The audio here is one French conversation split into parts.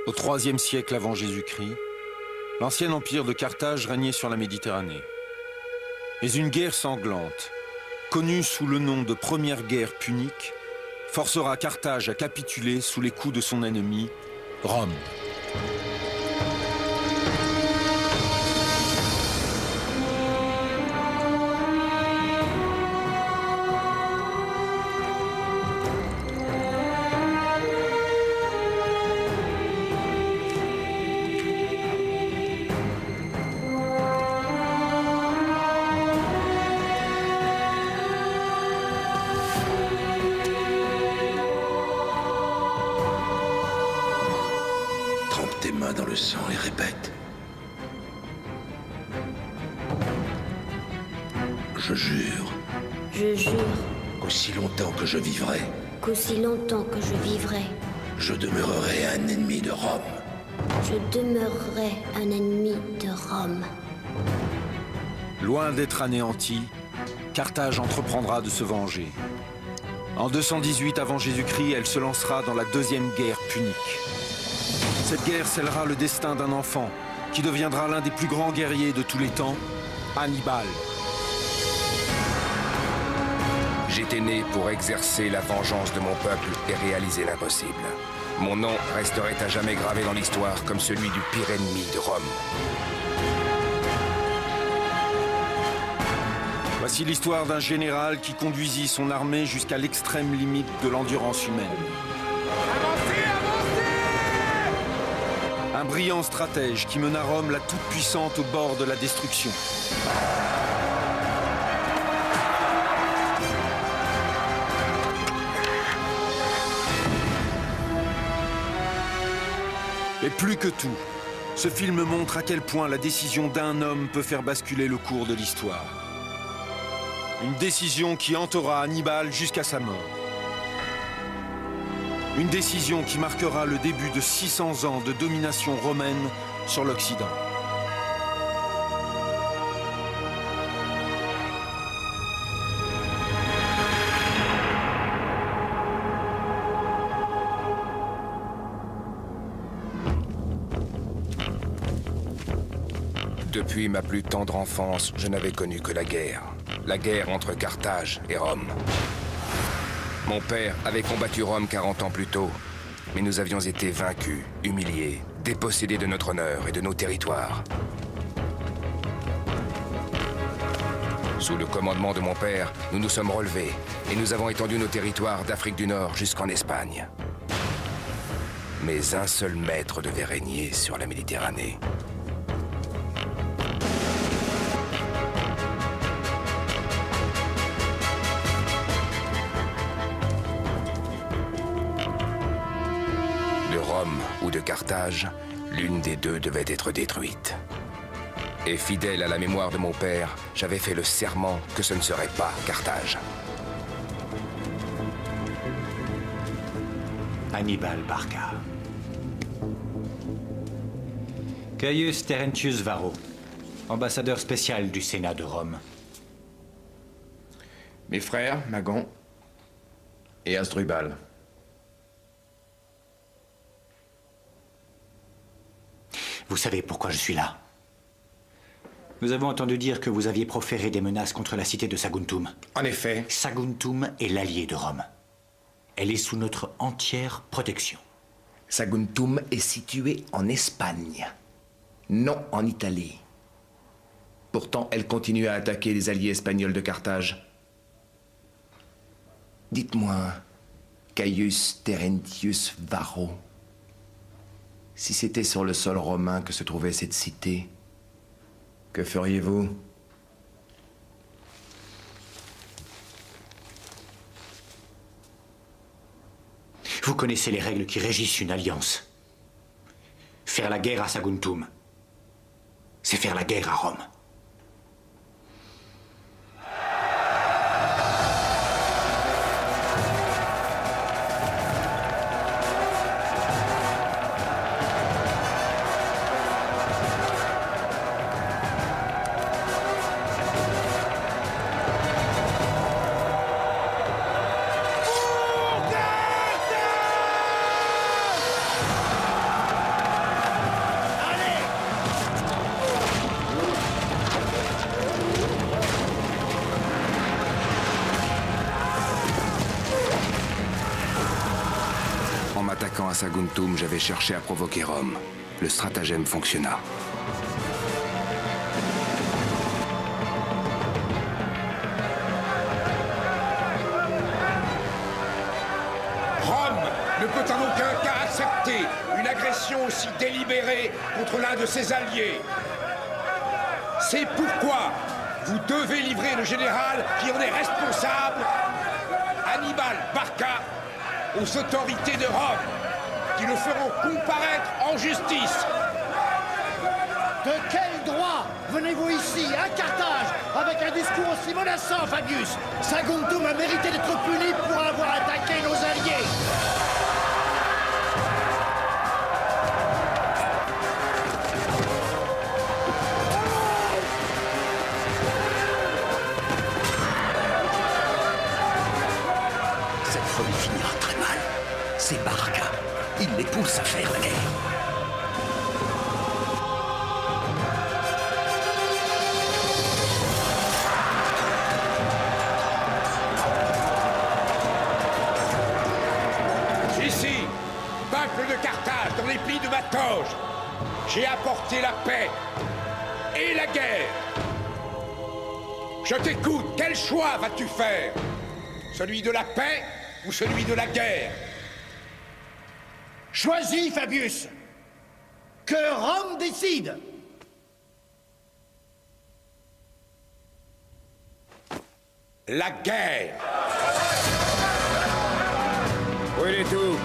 Au IIIe siècle avant Jésus-Christ, l'ancien empire de Carthage régnait sur la Méditerranée. Mais une guerre sanglante, connue sous le nom de Première Guerre punique, forcera Carthage à capituler sous les coups de son ennemi, Rome. Dans le sang et répète. Je jure. Je jure. Qu'aussi longtemps que je vivrai. Qu'aussi longtemps que je vivrai. Je demeurerai un ennemi de Rome. Je demeurerai un ennemi de Rome. Loin d'être anéanti, Carthage entreprendra de se venger. En 218 avant Jésus-Christ, elle se lancera dans la deuxième guerre punique. Cette guerre scellera le destin d'un enfant qui deviendra l'un des plus grands guerriers de tous les temps, Hannibal. J'étais né pour exercer la vengeance de mon peuple et réaliser l'impossible. Mon nom resterait à jamais gravé dans l'histoire comme celui du pire ennemi de Rome. Voici l'histoire d'un général qui conduisit son armée jusqu'à l'extrême limite de l'endurance humaine. Un brillant stratège qui mena Rome la toute-puissante au bord de la destruction. Et plus que tout, ce film montre à quel point la décision d'un homme peut faire basculer le cours de l'histoire. Une décision qui hantera Hannibal jusqu'à sa mort. Une décision qui marquera le début de 600 ans de domination romaine sur l'Occident. Depuis ma plus tendre enfance, je n'avais connu que la guerre. La guerre entre Carthage et Rome. Mon père avait combattu Rome 40 ans plus tôt, mais nous avions été vaincus, humiliés, dépossédés de notre honneur et de nos territoires. Sous le commandement de mon père, nous nous sommes relevés et nous avons étendu nos territoires d'Afrique du Nord jusqu'en Espagne. Mais un seul maître devait régner sur la Méditerranée. Ou de Carthage, l'une des deux devait être détruite. Et fidèle à la mémoire de mon père, j'avais fait le serment que ce ne serait pas Carthage. Hannibal Barca. Caius Terentius Varro, ambassadeur spécial du Sénat de Rome. Mes frères, Magon et Asdrubal. Vous savez pourquoi je suis là? Nous avons entendu dire que vous aviez proféré des menaces contre la cité de Saguntum. En effet. Saguntum est l'allié de Rome. Elle est sous notre entière protection. Saguntum est située en Espagne, non en Italie. Pourtant, elle continue à attaquer les alliés espagnols de Carthage. Dites-moi, Caius Terentius Varro, si c'était sur le sol romain que se trouvait cette cité, que feriez-vous? Vous connaissez les règles qui régissent une alliance. Faire la guerre à Saguntum, c'est faire la guerre à Rome. attaquant à Saguntum, j'avais cherché à provoquer Rome. Le stratagème fonctionna. Rome ne peut en aucun cas accepter une agression aussi délibérée contre l'un de ses alliés. C'est pourquoi vous devez livrer le général qui en est responsable, Hannibal Barca, aux autorités de Rome, qui le feront comparaître en justice. De quel droit venez-vous ici, à Carthage, avec un discours aussi menaçant, Fabius? Saguntum a mérité d'être puni pour avoir attaqué nos alliés. Cette folie finira très mal. C'est Barca. Il les pousse à faire la guerre. Ici, peuple de Carthage, dans les plis de ma toge, j'ai apporté la paix et la guerre. Je t'écoute, quel choix vas-tu faire? Celui de la paix ou celui de la guerre? Choisis, Fabius. Que Rome décide. La guerre. Brûlez tout.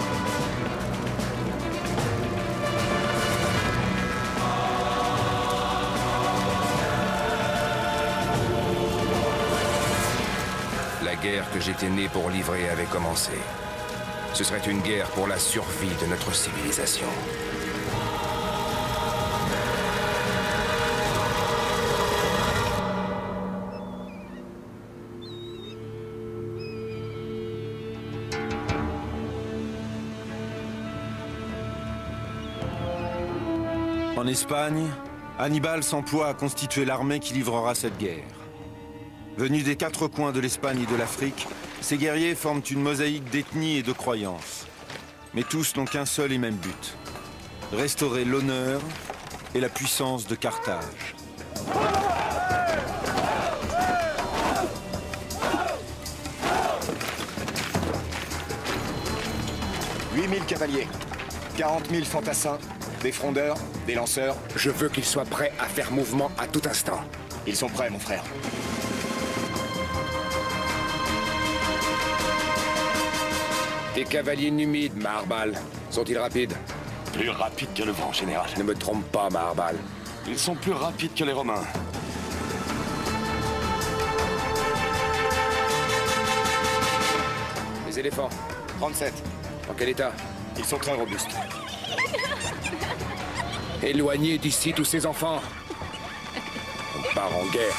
La guerre que j'étais né pour livrer avait commencé. Ce serait une guerre pour la survie de notre civilisation. En Espagne, Hannibal s'emploie à constituer l'armée qui livrera cette guerre. Venus des quatre coins de l'Espagne et de l'Afrique, ces guerriers forment une mosaïque d'ethnies et de croyances. Mais tous n'ont qu'un seul et même but: restaurer l'honneur et la puissance de Carthage. 8000 cavaliers, 40 000 fantassins, des frondeurs, des lanceurs. Je veux qu'ils soient prêts à faire mouvement à tout instant. Ils sont prêts, mon frère. Tes cavaliers numides, Maharbal, sont-ils rapides? Plus rapides que le vent, général. Ne me trompe pas, Maharbal. Ils sont plus rapides que les Romains. Les éléphants, 37. dans quel état? Ils sont très robustes. Éloignez d'ici tous ces enfants. On part en guerre.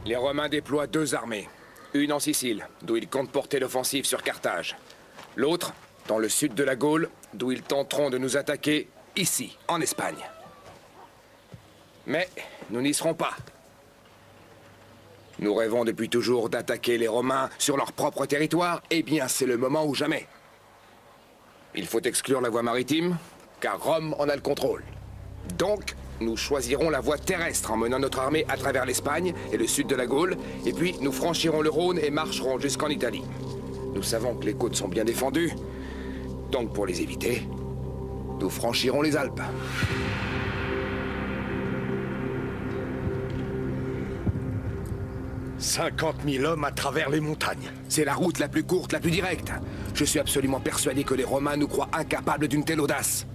Les Romains déploient deux armées. Une en Sicile, d'où ils comptent porter l'offensive sur Carthage. L'autre, dans le sud de la Gaule, d'où ils tenteront de nous attaquer, ici, en Espagne. Mais nous n'y serons pas. Nous rêvons depuis toujours d'attaquer les Romains sur leur propre territoire. Eh bien, c'est le moment ou jamais. Il faut exclure la voie maritime, car Rome en a le contrôle. Donc, nous choisirons la voie terrestre en menant notre armée à travers l'Espagne et le sud de la Gaule, et puis nous franchirons le Rhône et marcherons jusqu'en Italie. Nous savons que les côtes sont bien défendues, donc pour les éviter, nous franchirons les Alpes. « 50 000 hommes à travers les montagnes. C'est la route la plus courte, la plus directe. Je suis absolument persuadé que les Romains nous croient incapables d'une telle audace.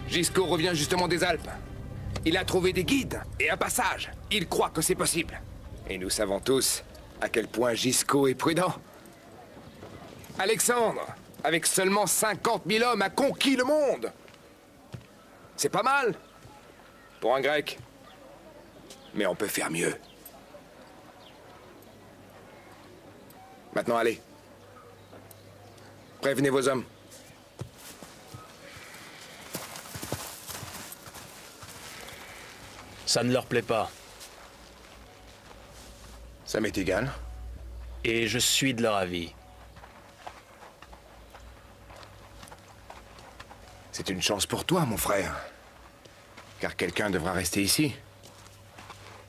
Gisco revient justement des Alpes. Il a trouvé des guides et un passage. Il croit que c'est possible. Et nous savons tous à quel point Gisco est prudent. Alexandre, avec seulement 50 000 hommes, a conquis le monde. C'est pas mal pour un Grec. Mais on peut faire mieux. Maintenant, allez. Prévenez vos hommes. Ça ne leur plaît pas. Ça m'est égal. Et je suis de leur avis. C'est une chance pour toi, mon frère. Car quelqu'un devra rester ici.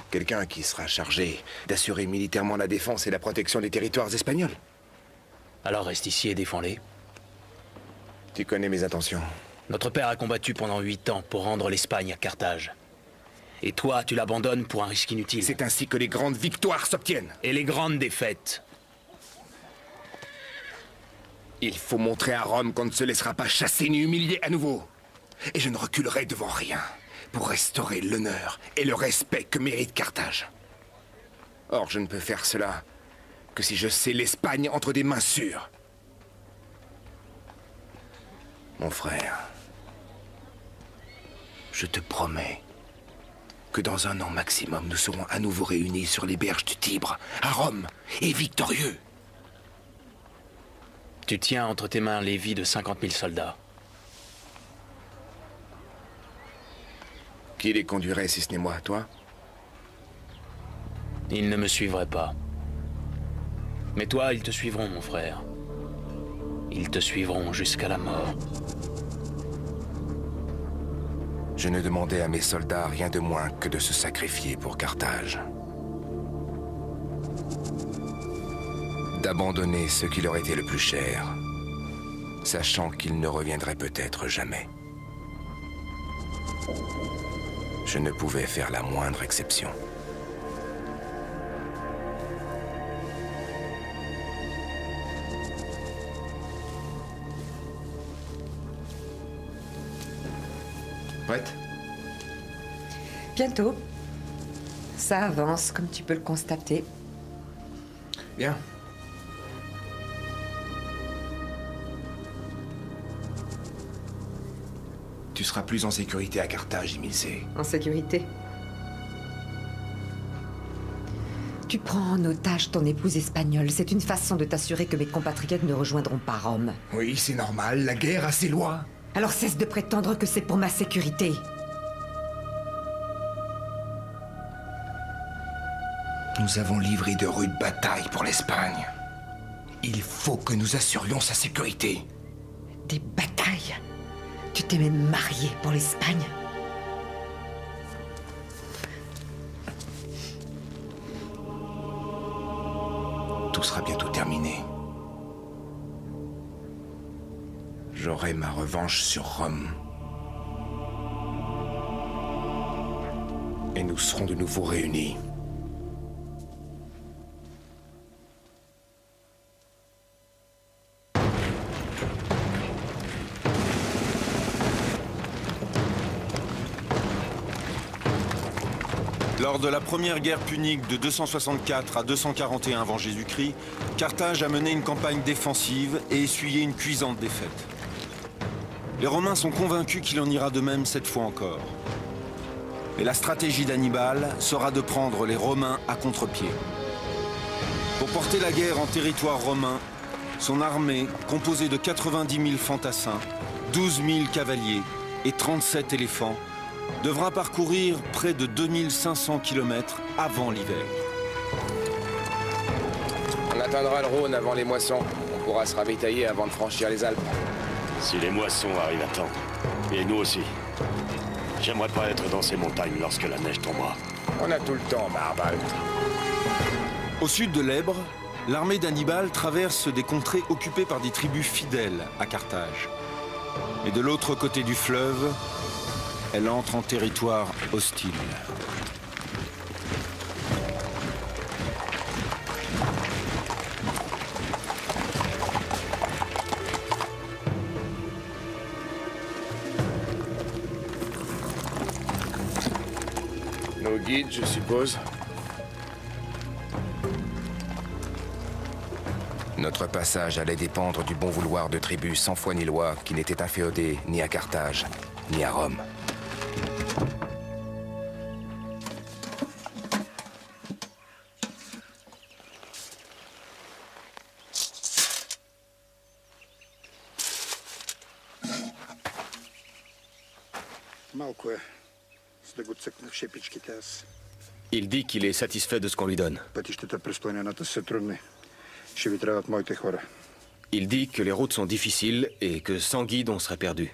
Quelqu'un qui sera chargé d'assurer militairement la défense et la protection des territoires espagnols. Alors reste ici et défends-les. Tu connais mes intentions. Notre père a combattu pendant 8 ans pour rendre l'Espagne à Carthage. Et toi, tu l'abandonnes pour un risque inutile. C'est ainsi que les grandes victoires s'obtiennent. Et les grandes défaites. Il faut montrer à Rome qu'on ne se laissera pas chasser ni humilier à nouveau. Et je ne reculerai devant rien pour restaurer l'honneur et le respect que mérite Carthage. Or, je ne peux faire cela que si je sais l'Espagne entre des mains sûres. Mon frère, je te promets que dans 1 an maximum, nous serons à nouveau réunis sur les berges du Tibre, à Rome, et victorieux. Tu tiens entre tes mains les vies de 50 000 soldats. Qui les conduirait si ce n'est moi, toi? Ils ne me suivraient pas. Mais toi, ils te suivront, mon frère. Ils te suivront jusqu'à la mort. Je ne demandais à mes soldats rien de moins que de se sacrifier pour Carthage. D'abandonner ce qui leur était le plus cher, sachant qu'ils ne reviendraient peut-être jamais. Je ne pouvais faire la moindre exception. Prête? Bientôt. Ça avance, comme tu peux le constater. Bien. Tu seras plus en sécurité à Carthage, Emilce. En sécurité. Tu prends en otage ton épouse espagnole. C'est une façon de t'assurer que mes compatriotes ne rejoindront pas Rome. Oui, c'est normal. La guerre a ses lois. Alors cesse de prétendre que c'est pour ma sécurité. Nous avons livré de rudes batailles pour l'Espagne. Il faut que nous assurions sa sécurité. Des batailles? Tu t'es même marié pour l'Espagne? Tout sera bientôt terminé. J'aurai ma revanche sur Rome. Et nous serons de nouveau réunis. Lors de la première guerre punique de 264 à 241 avant Jésus-Christ, Carthage a mené une campagne défensive et essuyé une cuisante défaite. Les Romains sont convaincus qu'il en ira de même cette fois encore. Mais la stratégie d'Hannibal sera de prendre les Romains à contre-pied. Pour porter la guerre en territoire romain, son armée, composée de 90 000 fantassins, 12 000 cavaliers et 37 éléphants, devra parcourir près de 2500 km avant l'hiver. On atteindra le Rhône avant les moissons. On pourra se ravitailler avant de franchir les Alpes. Si les moissons arrivent à temps. Et nous aussi. J'aimerais pas être dans ces montagnes lorsque la neige tombera. On a tout le temps, Barbalt. Au sud de l'Èbre, l'armée d'Hannibal traverse des contrées occupées par des tribus fidèles à Carthage. Et de l'autre côté du fleuve, elle entre en territoire hostile. Nos guides, je suppose. Notre passage allait dépendre du bon vouloir de tribus sans foi ni loi qui n'étaient inféodées ni à Carthage, ni à Rome. Малко е, за да го цъкна в шепичките аз. Il dit qu'il est satisfait de ce qu'on lui donne. Il dit que les routes sont difficiles et que sans guide, on serait perdu.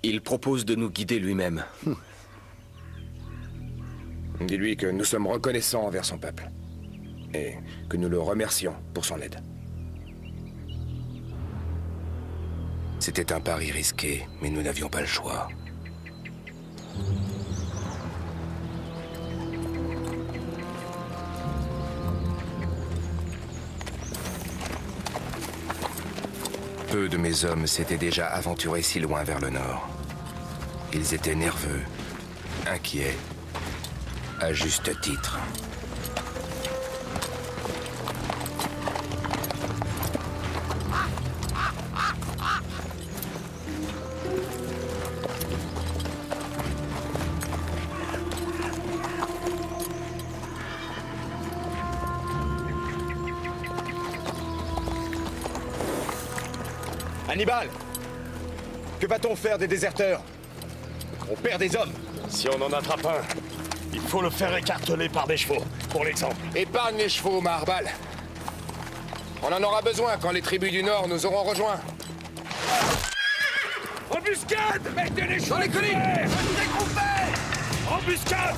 Il propose de nous guider lui-même. Dis-lui que nous sommes reconnaissants envers son peuple. Et que nous le remercions pour son aide. C'était un pari risqué, mais nous n'avions pas le choix. Peu de mes hommes s'étaient déjà aventurés si loin vers le nord. Ils étaient nerveux, inquiets, à juste titre. Hannibal! Que va-t-on faire des déserteurs? On perd des hommes. Si on en attrape un, il faut le faire écarteler par des chevaux, pour l'exemple. Épargne les chevaux, Maharbal. On en aura besoin quand les tribus du Nord nous auront rejoints. Embuscade! Mettez les chevaux dans les collines! Embuscade!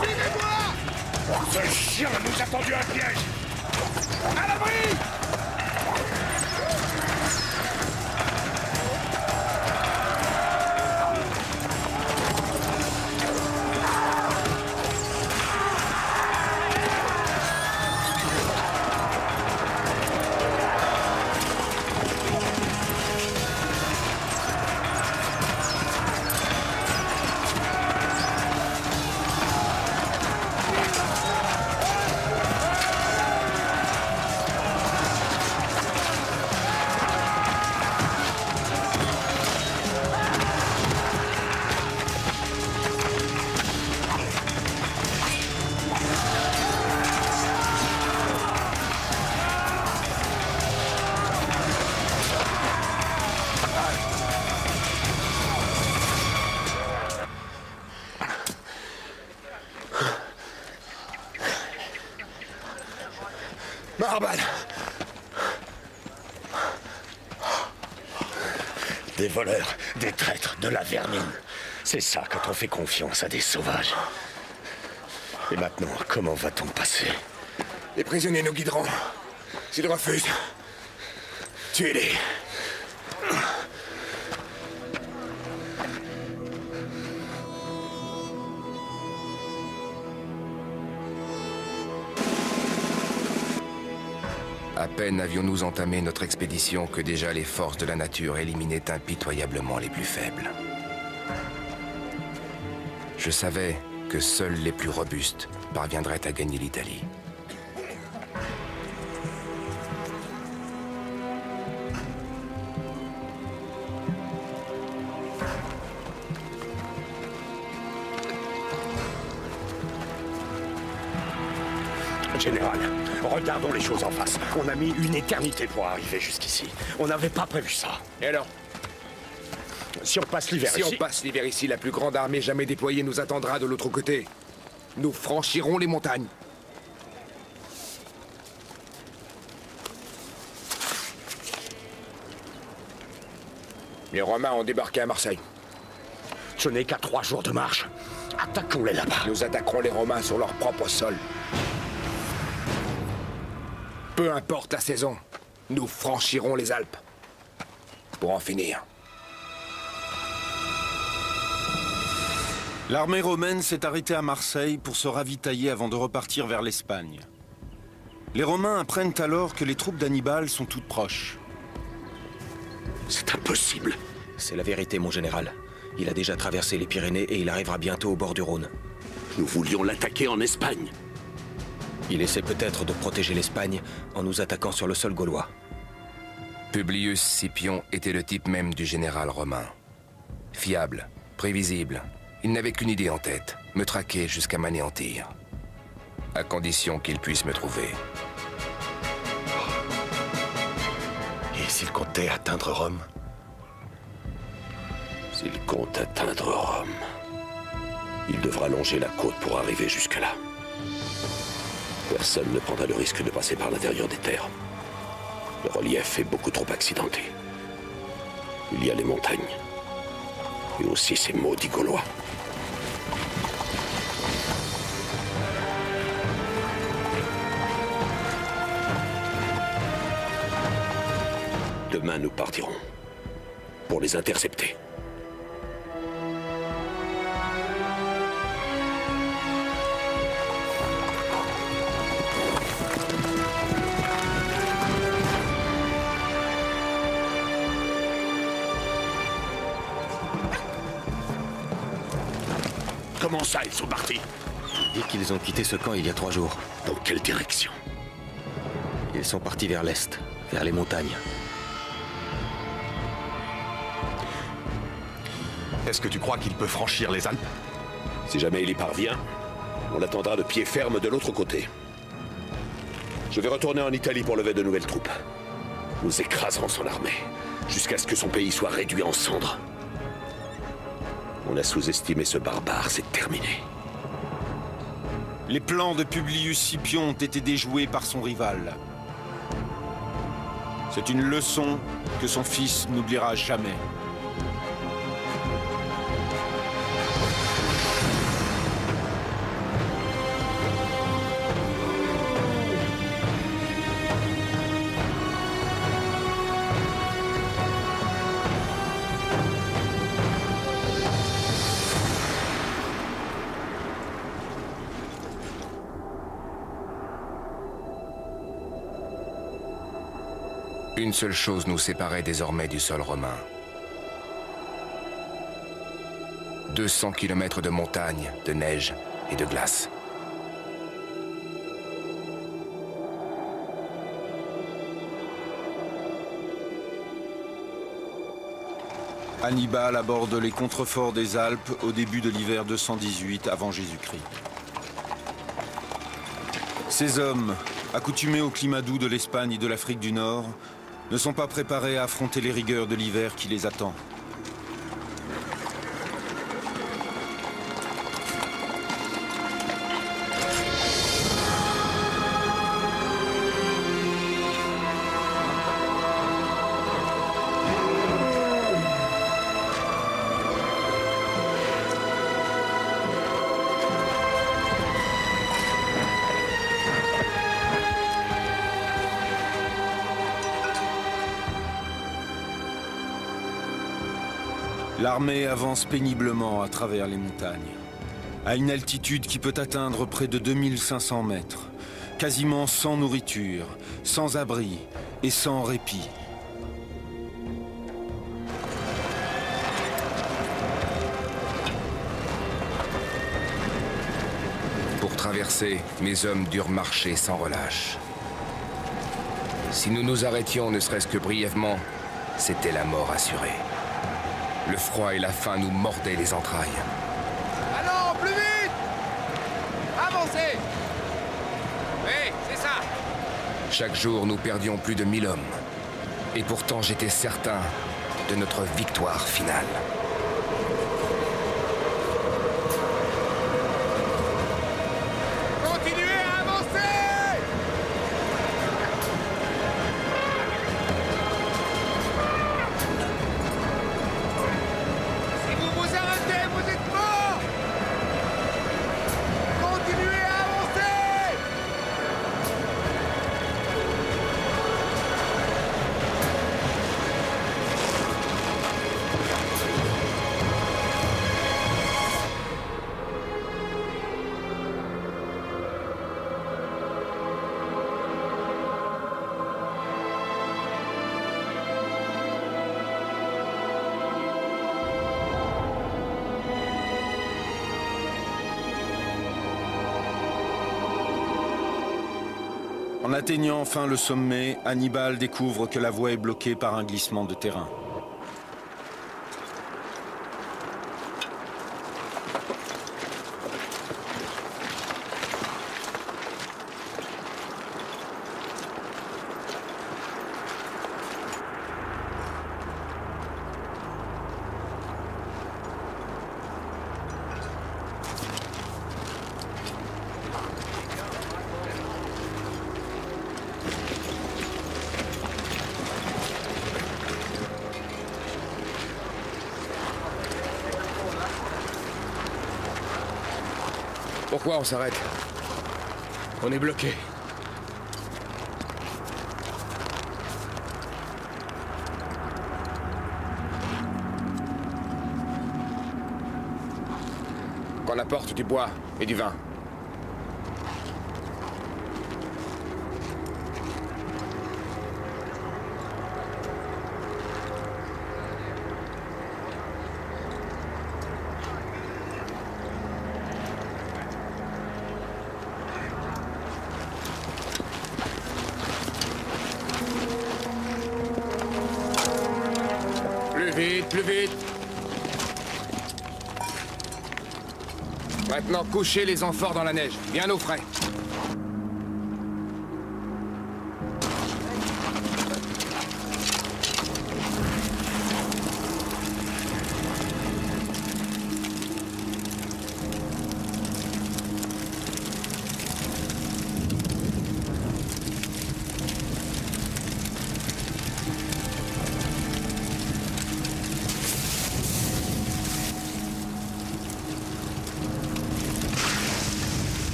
Suivez-moi! Ce chien nous a tendu un piège! À l'abri! Maharbal! Des voleurs, des traîtres, de la vermine. C'est ça quand on fait confiance à des sauvages. Et maintenant, comment va-t-on passer? Les prisonniers nous guideront. S'ils refusent, tuez-les. À peine avions-nous entamé notre expédition que déjà les forces de la nature éliminaient impitoyablement les plus faibles. Je savais que seuls les plus robustes parviendraient à gagner l'Italie. Général, regardons les choses en face. On a mis une éternité pour arriver jusqu'ici. On n'avait pas prévu ça. Et alors? Si on passe l'hiver ici... Si on passe l'hiver ici, la plus grande armée jamais déployée nous attendra de l'autre côté. Nous franchirons les montagnes. Les Romains ont débarqué à Marseille. Ce n'est qu'à 3 jours de marche. Attaquons-les là-bas. Nous attaquerons les Romains sur leur propre sol. Peu importe la saison, nous franchirons les Alpes. Pour en finir. L'armée romaine s'est arrêtée à Marseille pour se ravitailler avant de repartir vers l'Espagne. Les Romains apprennent alors que les troupes d'Hannibal sont toutes proches. C'est impossible. C'est la vérité, mon général. Il a déjà traversé les Pyrénées et il arrivera bientôt au bord du Rhône. Nous voulions l'attaquer en Espagne. Il essaie peut-être de protéger l'Espagne en nous attaquant sur le sol gaulois. Publius Scipion était le type même du général romain. Fiable, prévisible, il n'avait qu'une idée en tête, me traquer jusqu'à m'anéantir. À condition qu'il puisse me trouver. Et s'il comptait atteindre Rome? S'il compte atteindre Rome, il devra longer la côte pour arriver jusque-là. Personne ne prendra le risque de passer par l'intérieur des terres. Le relief est beaucoup trop accidenté. Il y a les montagnes. Et aussi ces maudits Gaulois. Demain, nous partirons pour les intercepter. Comment ça, ils sont partis? Dit qu'ils ont quitté ce camp il y a 3 jours. Dans quelle direction? Ils sont partis vers l'est, vers les montagnes. Est-ce que tu crois qu'il peut franchir les Alpes? Si jamais il y parvient, on l'attendra de pied ferme de l'autre côté. Je vais retourner en Italie pour lever de nouvelles troupes. Nous écraserons son armée, jusqu'à ce que son pays soit réduit en cendres. On a sous-estimé ce barbare, c'est terminé. Les plans de Publius Scipion ont été déjoués par son rival. C'est une leçon que son fils n'oubliera jamais. Une seule chose nous séparait désormais du sol romain. 200 kilomètres de montagnes, de neige et de glace. Hannibal aborde les contreforts des Alpes au début de l'hiver 218 avant Jésus-Christ. Ces hommes, accoutumés au climat doux de l'Espagne et de l'Afrique du Nord, ne sont pas préparés à affronter les rigueurs de l'hiver qui les attend. L'armée avance péniblement à travers les montagnes, à une altitude qui peut atteindre près de 2500 mètres, quasiment sans nourriture, sans abri et sans répit. Pour traverser, mes hommes durent marcher sans relâche. Si nous nous arrêtions ne serait-ce que brièvement, c'était la mort assurée. Le froid et la faim nous mordaient les entrailles. Allons, plus vite! Avancez! Oui, c'est ça! Chaque jour, nous perdions plus de 1000 hommes. Et pourtant, j'étais certain de notre victoire finale. Continuez à avancer! Si vous vous arrêtez, vous êtes morts! Continuez à avancer! En atteignant enfin le sommet, Hannibal découvre que la voie est bloquée par un glissement de terrain. Pourquoi on s'arrête? On est bloqué. Qu'on apporte du bois et du vin. Plus vite! Maintenant, couchez les amphores dans la neige, bien au frais.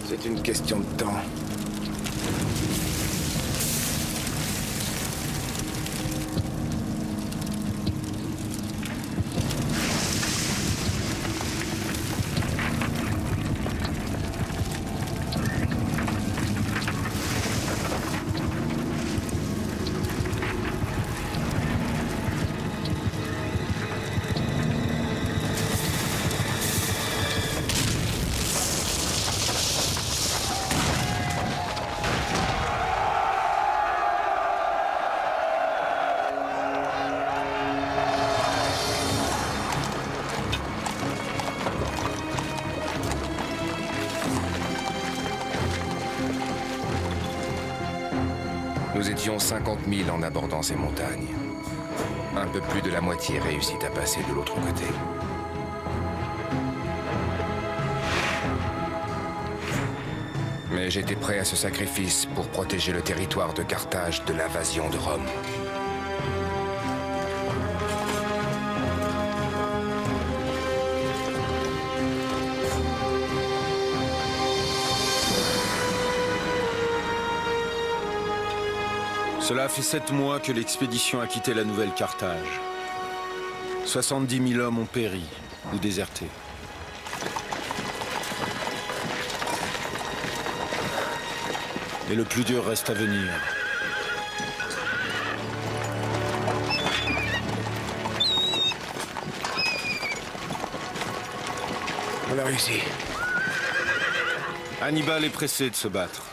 C'est une question de temps. Nous étions 50 000 en abordant ces montagnes. Un peu plus de la moitié réussit à passer de l'autre côté. Mais j'étais prêt à ce sacrifice pour protéger le territoire de Carthage de l'invasion de Rome. Cela fait 7 mois que l'expédition a quitté la nouvelle Carthage. 70 000 hommes ont péri ou déserté. Et le plus dur reste à venir. On a réussi. Hannibal est pressé de se battre.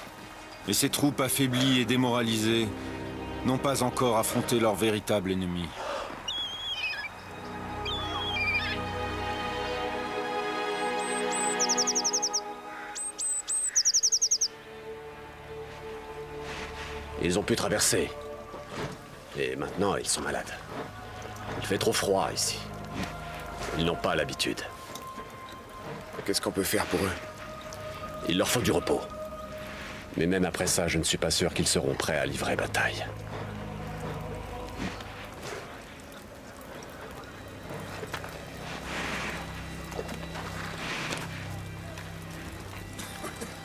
Mais ses troupes affaiblies et démoralisées n'ont pas encore affronté leur véritable ennemi. Ils ont pu traverser. Et maintenant, ils sont malades. Il fait trop froid ici. Ils n'ont pas l'habitude. Qu'est-ce qu'on peut faire pour eux? Il leur faut du repos. Mais même après ça, je ne suis pas sûr qu'ils seront prêts à livrer bataille.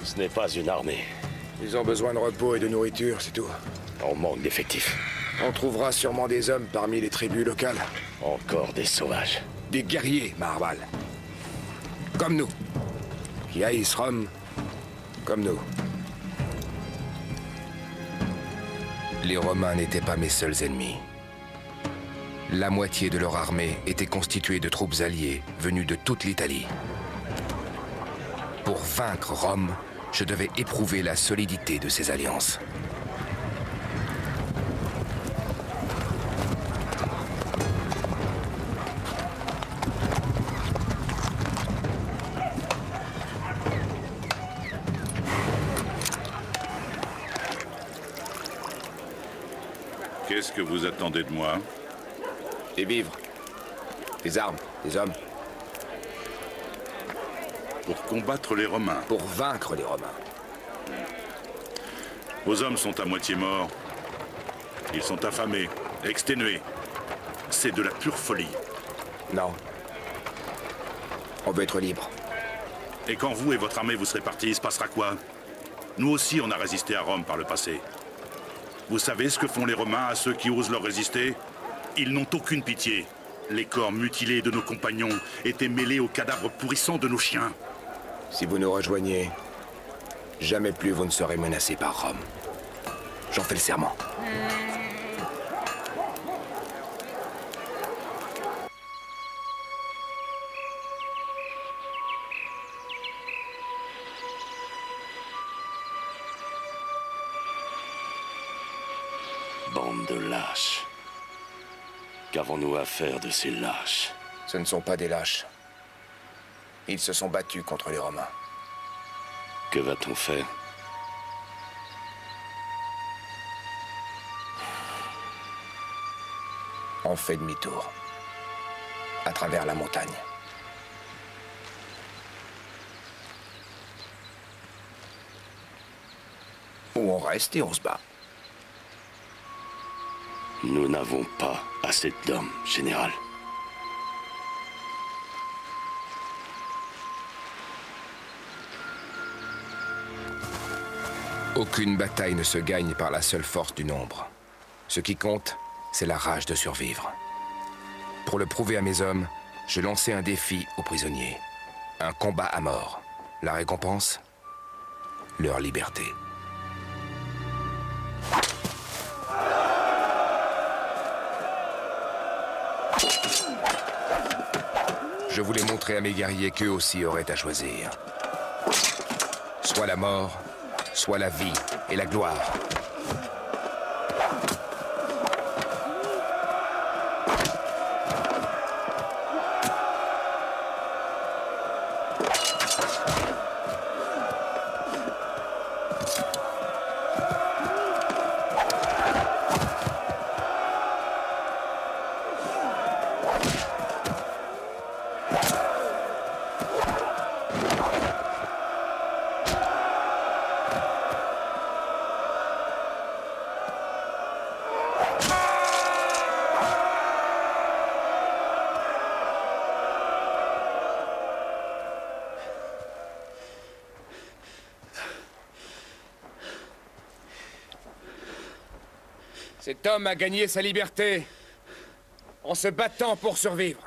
Ce n'est pas une armée. Ils ont besoin de repos et de nourriture, c'est tout. On manque d'effectifs. On trouvera sûrement des hommes parmi les tribus locales. Encore des sauvages. Des guerriers, Maharbal. Comme nous. Qui haïssent Rome, comme nous. Les Romains n'étaient pas mes seuls ennemis. La moitié de leur armée était constituée de troupes alliées venues de toute l'Italie. Pour vaincre Rome, je devais éprouver la solidité de ces alliances. Qu'est-ce que vous attendez de moi? Des vivres, des armes, des hommes. Pour combattre les Romains. Pour vaincre les Romains. Vos hommes sont à moitié morts. Ils sont affamés, exténués. C'est de la pure folie. Non. On veut être libre. Et quand vous et votre armée vous serez partis, il se passera quoi? Nous aussi, on a résisté à Rome par le passé. Vous savez ce que font les Romains à ceux qui osent leur résister? Ils n'ont aucune pitié. Les corps mutilés de nos compagnons étaient mêlés aux cadavres pourrissants de nos chiens. Si vous nous rejoignez, jamais plus vous ne serez menacés par Rome. J'en fais le serment. Bande de lâches. Qu'avons-nous à faire de ces lâches? Ce ne sont pas des lâches. Ils se sont battus contre les Romains. Que va-t-on faire? On fait demi-tour. À travers la montagne. Ou on reste et on se bat. Nous n'avons pas assez d'hommes, général. Aucune bataille ne se gagne par la seule force du nombre. Ce qui compte, c'est la rage de survivre. Pour le prouver à mes hommes, je lançais un défi aux prisonniers. Un combat à mort. La récompense? Leur liberté. Je voulais montrer à mes guerriers qu'eux aussi auraient à choisir. Soit la mort, soit la vie et la gloire. Cet homme a gagné sa liberté en se battant pour survivre.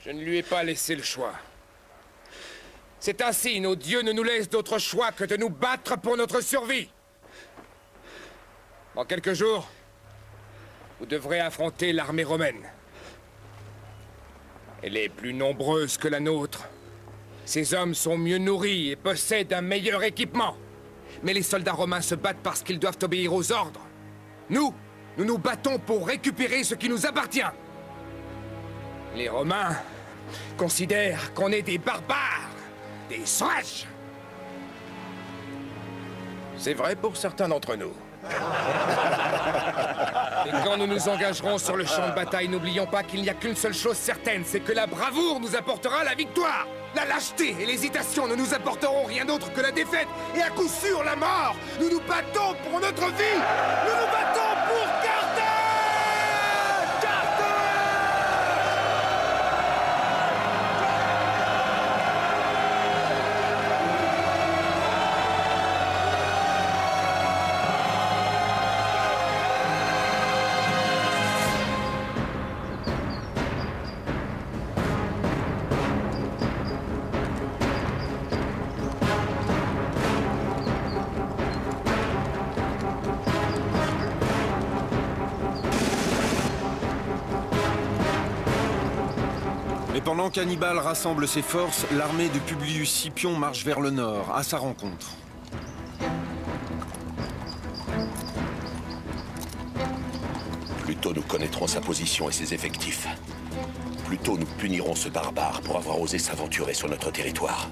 Je ne lui ai pas laissé le choix. C'est ainsi, nos dieux ne nous laissent d'autre choix que de nous battre pour notre survie. Dans quelques jours, vous devrez affronter l'armée romaine. Elle est plus nombreuse que la nôtre. Ces hommes sont mieux nourris et possèdent un meilleur équipement. Mais les soldats romains se battent parce qu'ils doivent obéir aux ordres. Nous nous battons pour récupérer ce qui nous appartient. Les Romains considèrent qu'on est des barbares, des sauvages. C'est vrai pour certains d'entre nous. Et quand nous nous engagerons sur le champ de bataille, n'oublions pas qu'il n'y a qu'une seule chose certaine, c'est que la bravoure nous apportera la victoire. La lâcheté et l'hésitation ne nous apporteront rien d'autre que la défaite et à coup sûr la mort. Nous nous battons pour notre vie. Nous nous battons pour Carthage. Pendant qu'Hannibal rassemble ses forces, l'armée de Publius Scipion marche vers le nord, à sa rencontre. Plus tôt nous connaîtrons sa position et ses effectifs, plus tôt nous punirons ce barbare pour avoir osé s'aventurer sur notre territoire.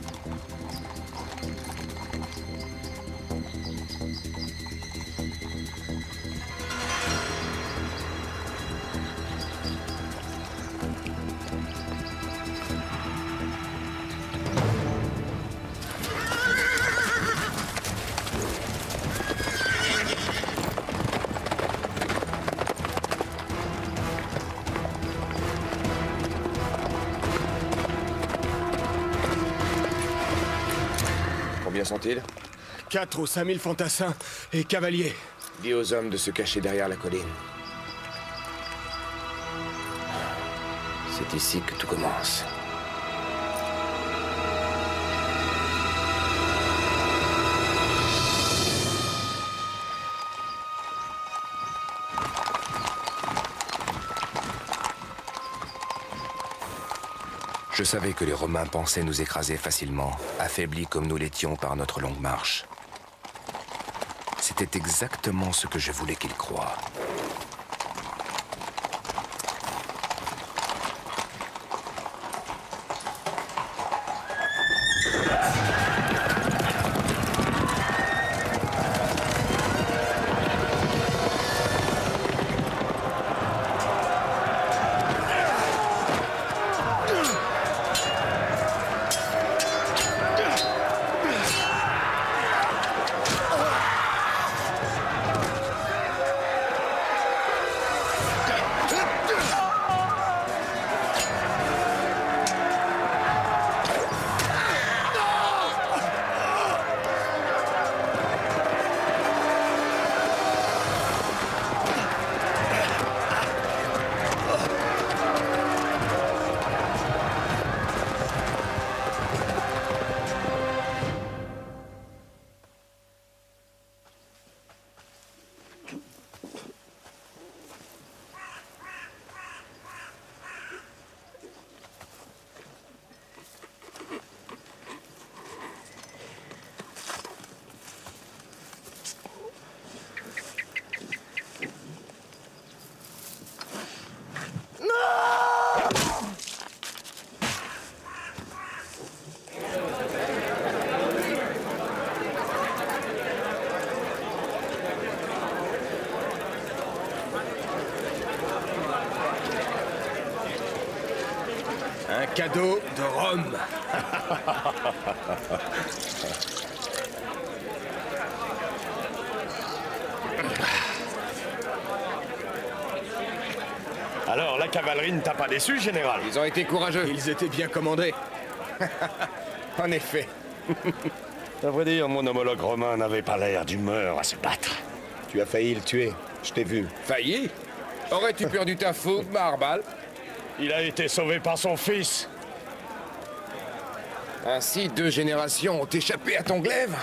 Combien sont-ils? 4 ou 5 000 fantassins et cavaliers. Dis aux hommes de se cacher derrière la colline. C'est ici que tout commence. Je savais que les Romains pensaient nous écraser facilement, affaiblis comme nous l'étions par notre longue marche. C'était exactement ce que je voulais qu'ils croient. Un cadeau de Rome. Alors, la cavalerie ne t'a pas déçu, général? Ils ont été courageux. Ils étaient bien commandés. En effet. À vrai dire, mon homologue romain n'avait pas l'air d'humeur à se battre. Tu as failli le tuer, je t'ai vu. Failli? Aurais-tu perdu ta fougue, Marbal? Il a été sauvé par son fils. Ainsi, 2 générations ont échappé à ton glaive?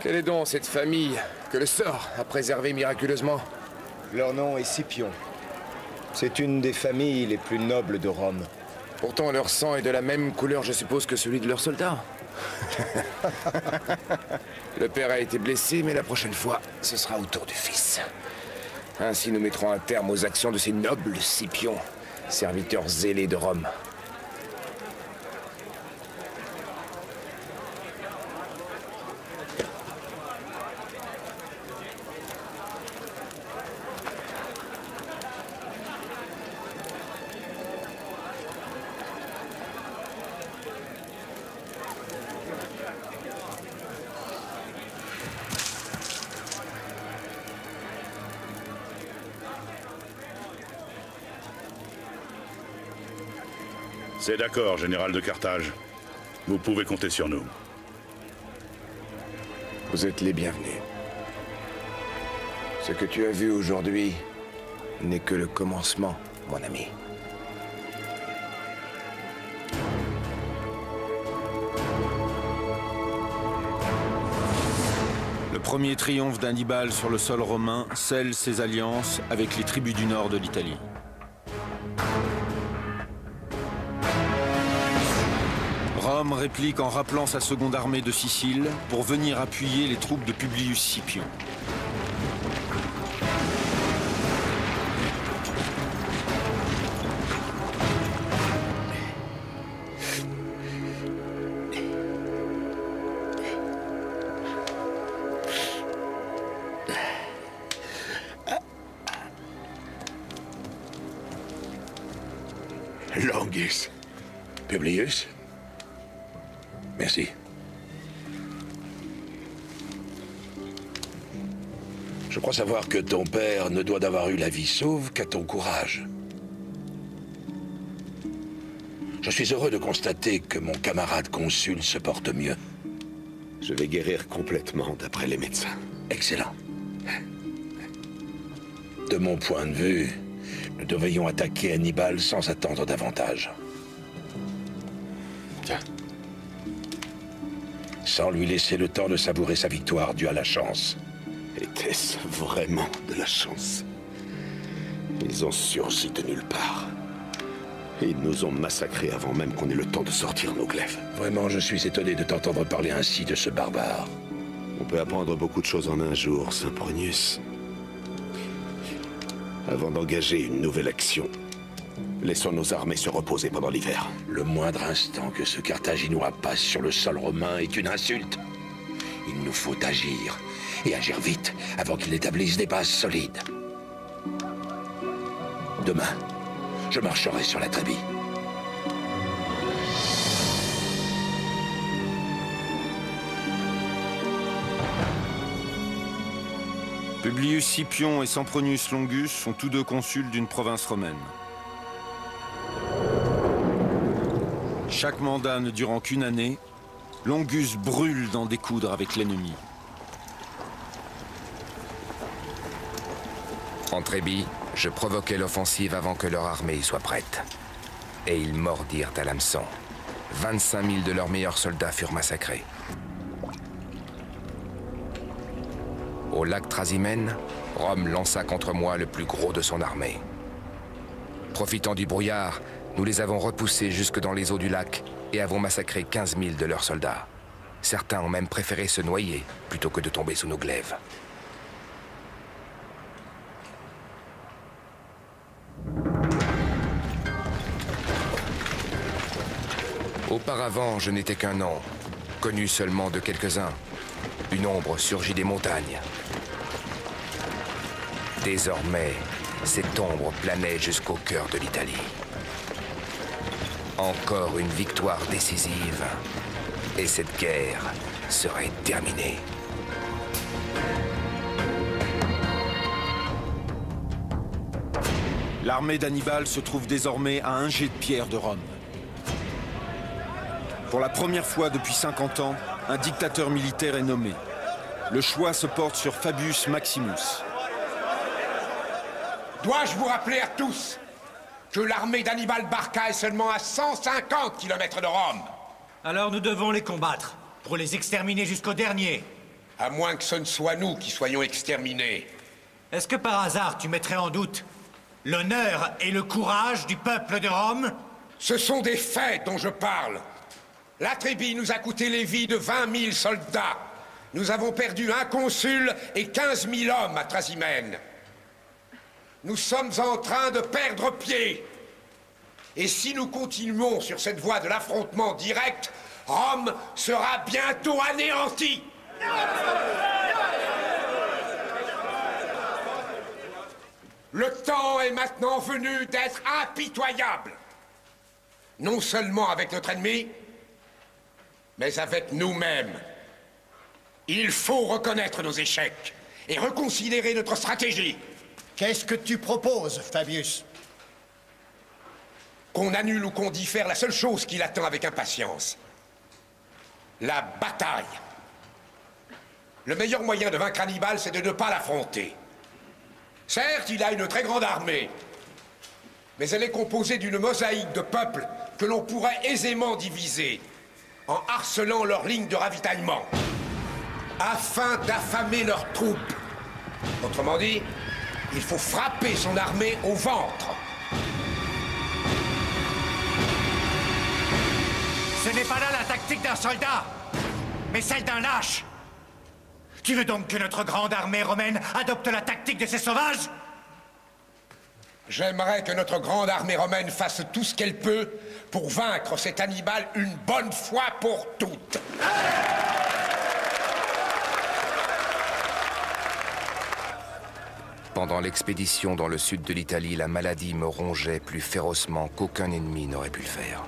Quelle est donc cette famille que le sort a préservée miraculeusement? Leur nom est Scipion. C'est une des familles les plus nobles de Rome. Pourtant, leur sang est de la même couleur, je suppose, que celui de leurs soldats. Le père a été blessé, mais la prochaine fois, ce sera au tour du fils. Ainsi, nous mettrons un terme aux actions de ces nobles Scipions, serviteurs zélés de Rome. C'est d'accord, général de Carthage. Vous pouvez compter sur nous. Vous êtes les bienvenus. Ce que tu as vu aujourd'hui n'est que le commencement, mon ami. Le premier triomphe d'Hannibal sur le sol romain scelle ses alliances avec les tribus du nord de l'Italie. Rome réplique en rappelant sa seconde armée de Sicile pour venir appuyer les troupes de Publius Scipion. Longus. Publius. Merci. Je crois savoir que ton père ne doit d'avoir eu la vie sauve qu'à ton courage. Je suis heureux de constater que mon camarade consul se porte mieux. Je vais guérir complètement, d'après les médecins. Excellent. De mon point de vue, nous devrions attaquer Hannibal sans attendre davantage. Tiens. Sans lui laisser le temps de savourer sa victoire due à la chance. Était-ce vraiment de la chance? Ils ont surgi de nulle part. Et ils nous ont massacrés avant même qu'on ait le temps de sortir nos glaives. Vraiment, je suis étonné de t'entendre parler ainsi de ce barbare. On peut apprendre beaucoup de choses en un jour, Sempronius. Avant d'engager une nouvelle action, laissons nos armées se reposer pendant l'hiver. Le moindre instant que ce Carthaginois passe sur le sol romain est une insulte. Il nous faut agir, et agir vite, avant qu'il n'établisse des bases solides. Demain, je marcherai sur la Trébie. Publius Scipion et Sempronius Longus sont tous deux consuls d'une province romaine. Chaque mandat ne durant qu'une année, Longus brûle d'en découdre avec l'ennemi. En Trébie, je provoquai l'offensive avant que leur armée soit prête. Et ils mordirent à l'hameçon. 25 000 de leurs meilleurs soldats furent massacrés. Au lac Trasimène, Rome lança contre moi le plus gros de son armée. Profitant du brouillard, nous les avons repoussés jusque dans les eaux du lac et avons massacré 15 000 de leurs soldats. Certains ont même préféré se noyer plutôt que de tomber sous nos glaives. Auparavant, je n'étais qu'un nom, connu seulement de quelques-uns. Une ombre surgit des montagnes. Désormais, cette ombre planait jusqu'au cœur de l'Italie. Encore une victoire décisive, et cette guerre serait terminée. L'armée d'Hannibal se trouve désormais à un jet de pierre de Rome. Pour la première fois depuis 50 ans, un dictateur militaire est nommé. Le choix se porte sur Fabius Maximus. Dois-je vous rappeler à tous que l'armée d'Hannibal Barca est seulement à 150 km de Rome? Alors nous devons les combattre, pour les exterminer jusqu'au dernier. À moins que ce ne soit nous qui soyons exterminés. Est-ce que par hasard tu mettrais en doute l'honneur et le courage du peuple de Rome? Ce sont des faits dont je parle. La Trébie nous a coûté les vies de 20 000 soldats. Nous avons perdu un consul et 15 000 hommes à Trasimène. Nous sommes en train de perdre pied. Et si nous continuons sur cette voie de l'affrontement direct, Rome sera bientôt anéantie. Le temps est maintenant venu d'être impitoyable. Non seulement avec notre ennemi, mais avec nous-mêmes. Il faut reconnaître nos échecs et reconsidérer notre stratégie. Qu'est-ce que tu proposes, Fabius? Qu'on annule ou qu'on diffère la seule chose qui l'attend avec impatience. La bataille. Le meilleur moyen de vaincre Hannibal, c'est de ne pas l'affronter. Certes, il a une très grande armée, mais elle est composée d'une mosaïque de peuples que l'on pourrait aisément diviser en harcelant leurs lignes de ravitaillement, afin d'affamer leurs troupes. Autrement dit, il faut frapper son armée au ventre. Ce n'est pas là la tactique d'un soldat, mais celle d'un lâche. Tu veux donc que notre grande armée romaine adopte la tactique de ces sauvages? J'aimerais que notre grande armée romaine fasse tout ce qu'elle peut pour vaincre cet Hannibal une bonne fois pour toutes. Pendant l'expédition dans le sud de l'Italie, la maladie me rongeait plus férocement qu'aucun ennemi n'aurait pu le faire.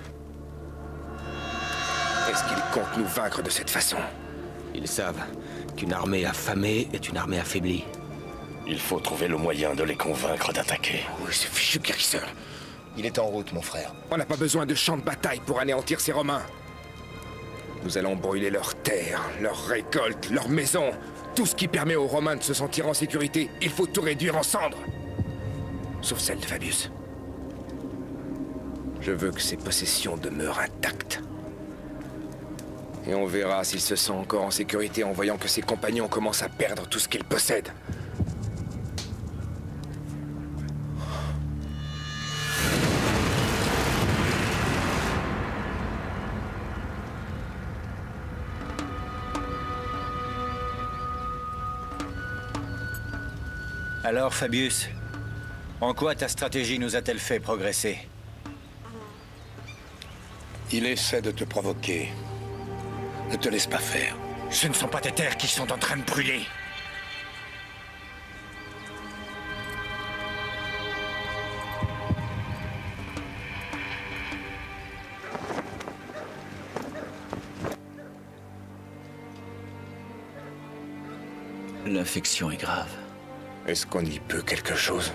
Est-ce qu'ils comptent nous vaincre de cette façon? Ils savent qu'une armée affamée est une armée affaiblie. Il faut trouver le moyen de les convaincre d'attaquer. Oui, ce fichu guérisseur. Il est en route, mon frère. On n'a pas besoin de champs de bataille pour anéantir ces Romains. Nous allons brûler leurs terres, leurs récoltes, leurs maisons. Tout ce qui permet aux Romains de se sentir en sécurité, il faut tout réduire en cendres. Sauf celle de Fabius. Je veux que ses possessions demeurent intactes. Et on verra s'il se sent encore en sécurité en voyant que ses compagnons commencent à perdre tout ce qu'ils possèdent. Alors, Fabius, en quoi ta stratégie nous a-t-elle fait progresser? Il essaie de te provoquer. Ne te laisse pas faire. Ce ne sont pas tes terres qui sont en train de brûler. L'infection est grave. Est-ce qu'on y peut quelque chose?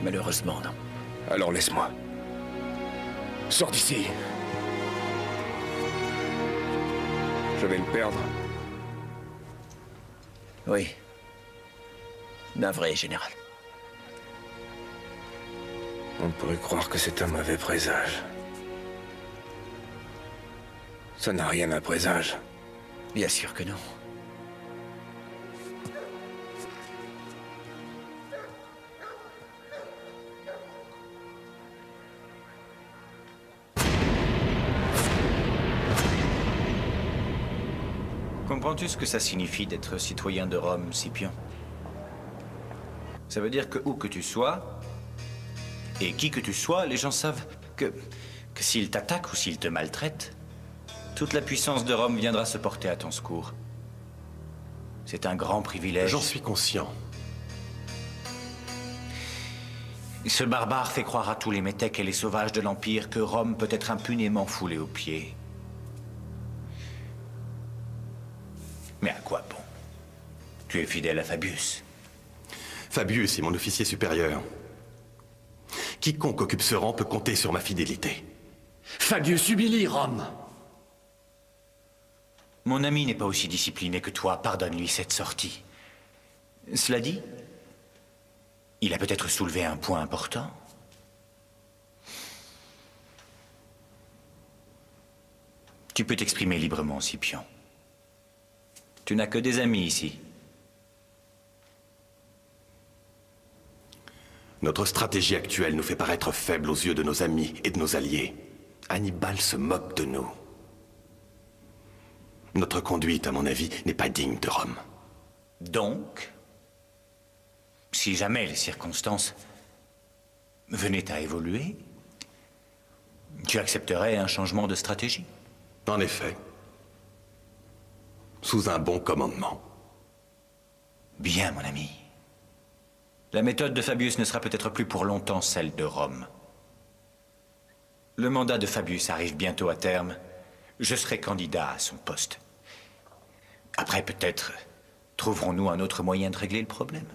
Malheureusement, non. Alors laisse-moi. Sors d'ici. Je vais le perdre. Oui. Navré, général. On pourrait croire que c'est un mauvais présage. Ça n'a rien d'un présage. Bien sûr que non. Comprends-tu ce que ça signifie d'être citoyen de Rome, Scipion? Ça veut dire que où que tu sois, et qui que tu sois, les gens savent que s'ils t'attaquent ou s'ils te maltraitent, toute la puissance de Rome viendra se porter à ton secours. C'est un grand privilège. J'en suis conscient. Ce barbare fait croire à tous les métèques et les sauvages de l'Empire que Rome peut être impunément foulée aux pieds. Mais à quoi bon? Tu es fidèle à Fabius. Fabius est mon officier supérieur. Quiconque occupe ce rang peut compter sur ma fidélité. Fabius humilie Rome. Mon ami n'est pas aussi discipliné que toi. Pardonne-lui cette sortie. Cela dit, il a peut-être soulevé un point important. Tu peux t'exprimer librement, Scipion. Tu n'as que des amis ici. Notre stratégie actuelle nous fait paraître faibles aux yeux de nos amis et de nos alliés. Hannibal se moque de nous. Notre conduite, à mon avis, n'est pas digne de Rome. Donc, si jamais les circonstances venaient à évoluer, tu accepterais un changement de stratégie? En effet. Sous un bon commandement. Bien, mon ami. La méthode de Fabius ne sera peut-être plus pour longtemps celle de Rome. Le mandat de Fabius arrive bientôt à terme. Je serai candidat à son poste. Après, peut-être, trouverons-nous un autre moyen de régler le problème.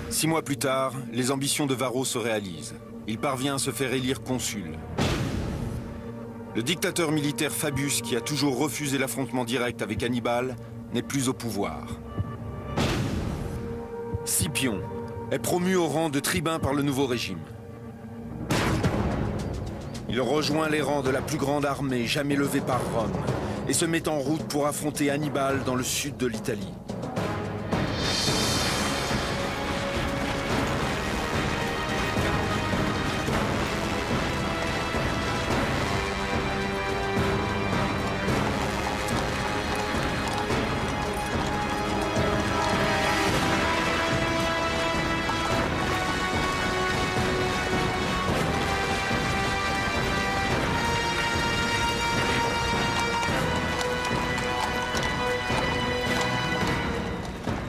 Six mois plus tard, les ambitions de Varro se réalisent. Il parvient à se faire élire consul. Le dictateur militaire Fabius, qui a toujours refusé l'affrontement direct avec Hannibal, n'est plus au pouvoir. Scipion est promu au rang de tribun par le nouveau régime. Il rejoint les rangs de la plus grande armée jamais levée par Rome et se met en route pour affronter Hannibal dans le sud de l'Italie.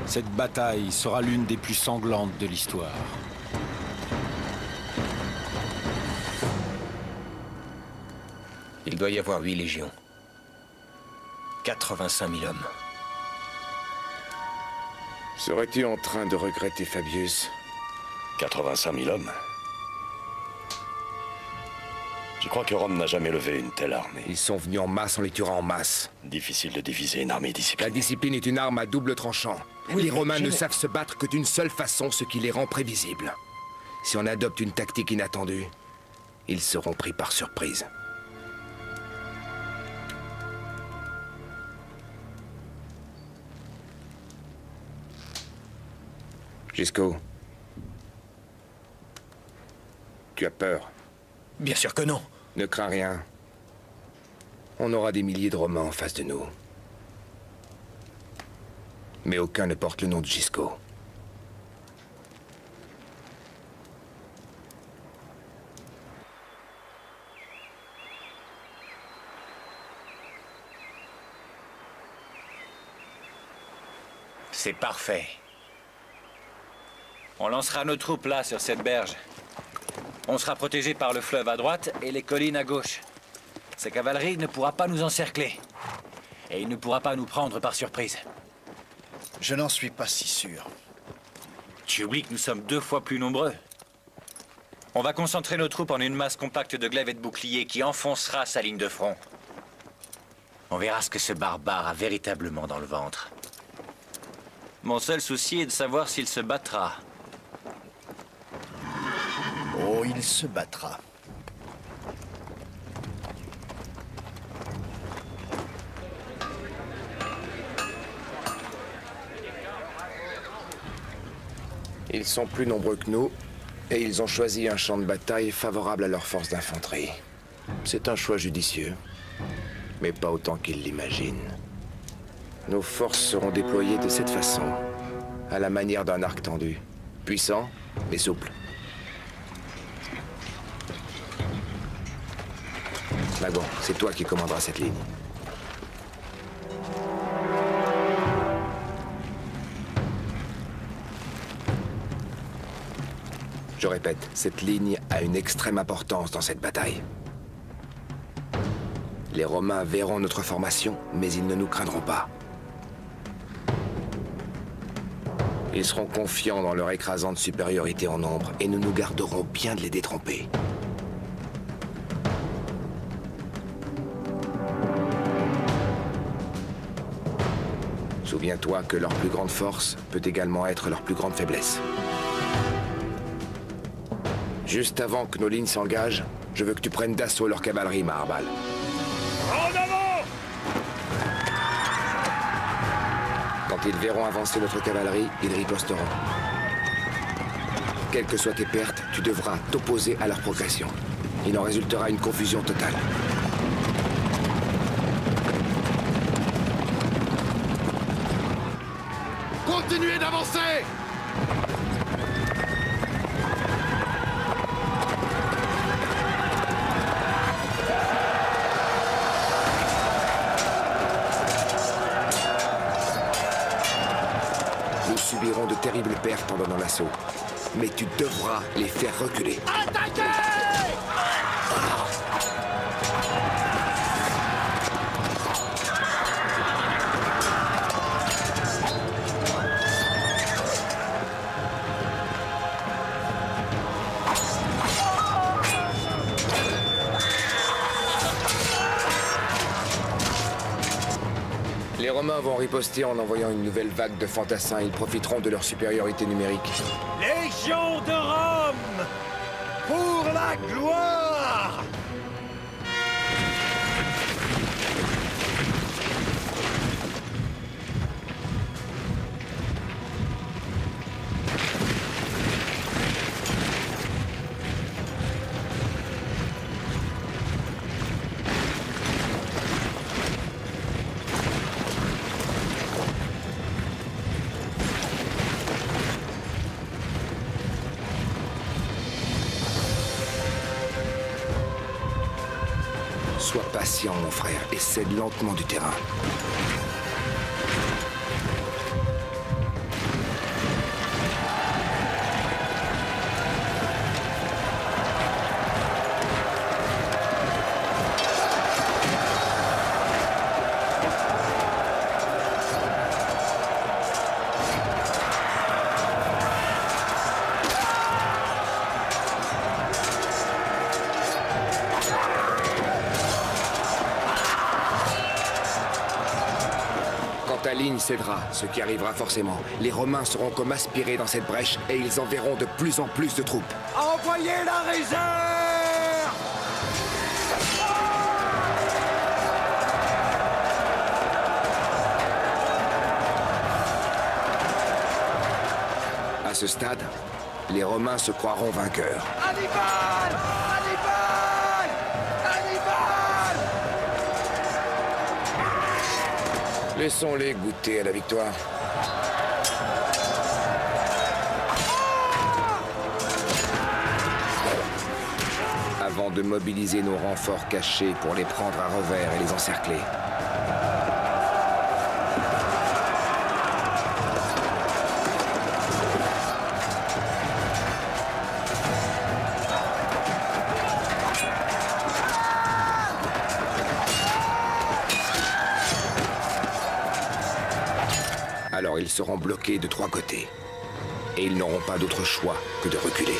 Cette bataille sera l'une des plus sanglantes de l'histoire. Il doit y avoir 8 légions. 85 000 hommes. Serais-tu en train de regretter Fabius? 85 000 hommes. Je crois que Rome n'a jamais levé une telle armée. Ils sont venus en masse, on les tuera en masse. Difficile de diviser une armée disciplinée. La discipline est une arme à double tranchant. Oui, les Romains je ne l'ai. savent se battre que d'une seule façon, ce qui les rend prévisibles. Si on adopte une tactique inattendue, ils seront pris par surprise. Gisco. Tu as peur? Bien sûr que non. Ne crains rien. On aura des milliers de Romains en face de nous. Mais aucun ne porte le nom de Gisco. C'est parfait. On lancera nos troupes là, sur cette berge. On sera protégé par le fleuve à droite et les collines à gauche. Sa cavalerie ne pourra pas nous encercler. Et il ne pourra pas nous prendre par surprise. Je n'en suis pas si sûr. Tu oublies que nous sommes 2 fois plus nombreux. On va concentrer nos troupes en une masse compacte de glaives et de boucliers qui enfoncera sa ligne de front. On verra ce que ce barbare a véritablement dans le ventre. Mon seul souci est de savoir s'il se battra. Oh, il se battra. Ils sont plus nombreux que nous, et ils ont choisi un champ de bataille favorable à leur force d'infanterie. C'est un choix judicieux, mais pas autant qu'ils l'imaginent. Nos forces seront déployées de cette façon, à la manière d'un arc tendu. Puissant, mais souple. Magon, c'est toi qui commanderas cette ligne. Je répète, cette ligne a une extrême importance dans cette bataille. Les Romains verront notre formation, mais ils ne nous craindront pas. Ils seront confiants dans leur écrasante supériorité en nombre, et nous nous garderons bien de les détromper. Souviens-toi que leur plus grande force peut également être leur plus grande faiblesse. Juste avant que nos lignes s'engagent, je veux que tu prennes d'assaut leur cavalerie, Maharbal. En avant! Quand ils verront avancer notre cavalerie, ils riposteront. Quelles que soient tes pertes, tu devras t'opposer à leur progression. Il en résultera une confusion totale. Continuez d'avancer! Nous subirons de terribles pertes en donnant l'assaut. Mais tu devras les faire reculer. Attaquez! Les Romains vont riposter en envoyant une nouvelle vague de fantassins. Ils profiteront de leur supériorité numérique. Légion de Rome! Pour la gloire! Sois patient, mon frère, et cède lentement du terrain. ta ligne cédera, ce qui arrivera forcément. Les Romains seront comme aspirés dans cette brèche et ils enverront de plus en plus de troupes. Envoyez la réserve! À ce stade, les Romains se croiront vainqueurs. Hannibal! Hannibal! Hannibal! Laissons-les goûter à la victoire. Avant de mobiliser nos renforts cachés pour les prendre à revers et les encercler. Alors ils seront bloqués de 3 côtés. Et ils n'auront pas d'autre choix que de reculer.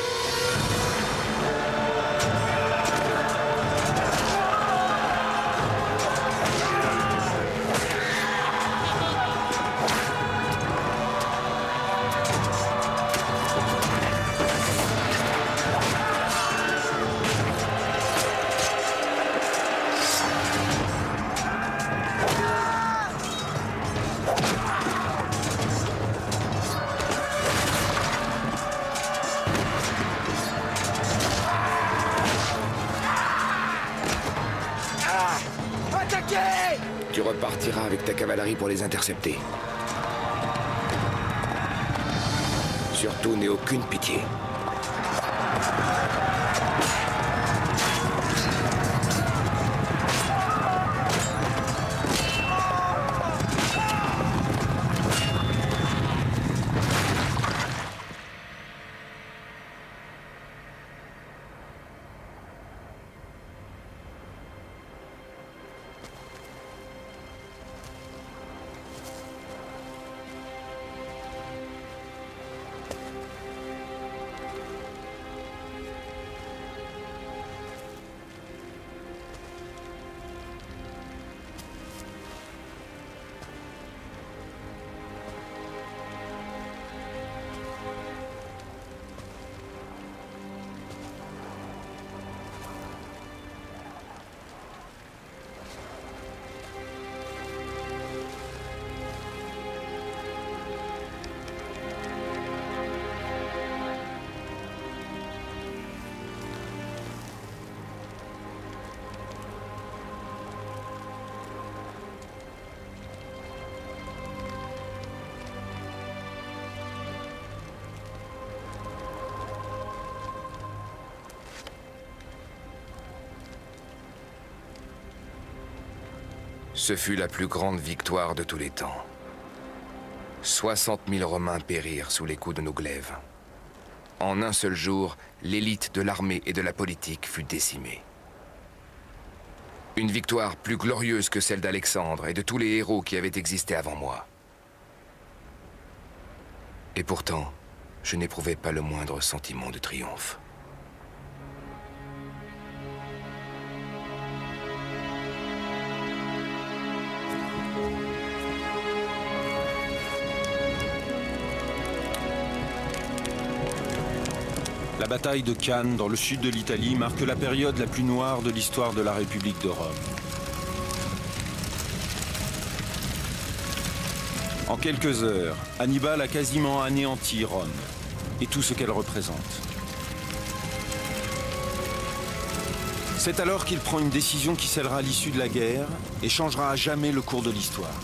Tu repartiras avec ta cavalerie pour les intercepter. Surtout, n'aie aucune pitié. Ce fut la plus grande victoire de tous les temps. 60 000 Romains périrent sous les coups de nos glaives. En un seul jour, l'élite de l'armée et de la politique fut décimée. Une victoire plus glorieuse que celle d'Alexandre et de tous les héros qui avaient existé avant moi. Et pourtant, je n'éprouvais pas le moindre sentiment de triomphe. La bataille de Cannes, dans le sud de l'Italie, marque la période la plus noire de l'histoire de la République de Rome. En quelques heures, Hannibal a quasiment anéanti Rome et tout ce qu'elle représente. C'est alors qu'il prend une décision qui scellera l'issue de la guerre et changera à jamais le cours de l'histoire.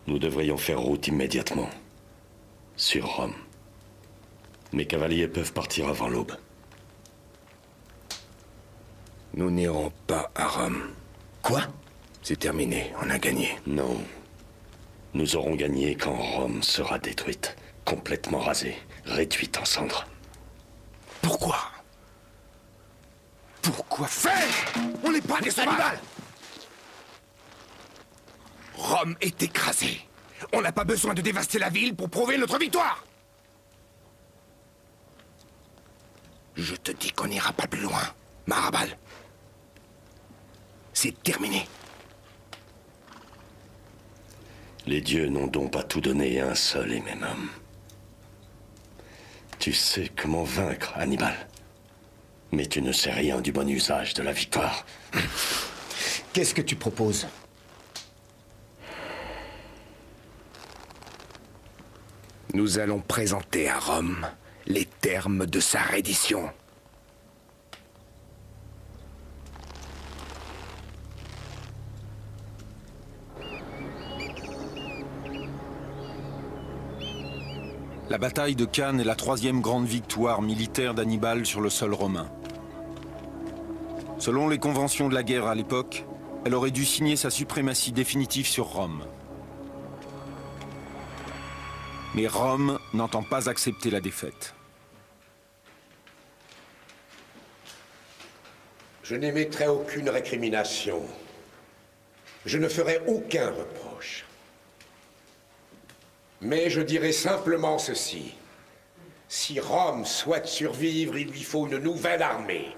Nous devrions faire route immédiatement. Sur Rome. Mes cavaliers peuvent partir avant l'aube. Nous n'irons pas à Rome. Quoi? C'est terminé, on a gagné. Non. Nous aurons gagné quand Rome sera détruite. Complètement rasée, réduite en cendres. Pourquoi? Pourquoi faire? On n'est pas des sauvages! Rome est écrasée. On n'a pas besoin de dévaster la ville pour prouver notre victoire. Je te dis qu'on n'ira pas plus loin, Marabal. C'est terminé. Les dieux n'ont donc pas tout donné à un seul et même homme. Tu sais comment vaincre Hannibal. Mais tu ne sais rien du bon usage de la victoire. Qu'est-ce que tu proposes? Nous allons présenter à Rome les termes de sa reddition. La bataille de Cannes est la troisième grande victoire militaire d'Hannibal sur le sol romain. Selon les conventions de la guerre à l'époque, elle aurait dû signer sa suprématie définitive sur Rome. Mais Rome n'entend pas accepter la défaite. Je n'émettrai aucune récrimination. Je ne ferai aucun reproche. Mais je dirai simplement ceci. Si Rome souhaite survivre, il lui faut une nouvelle armée.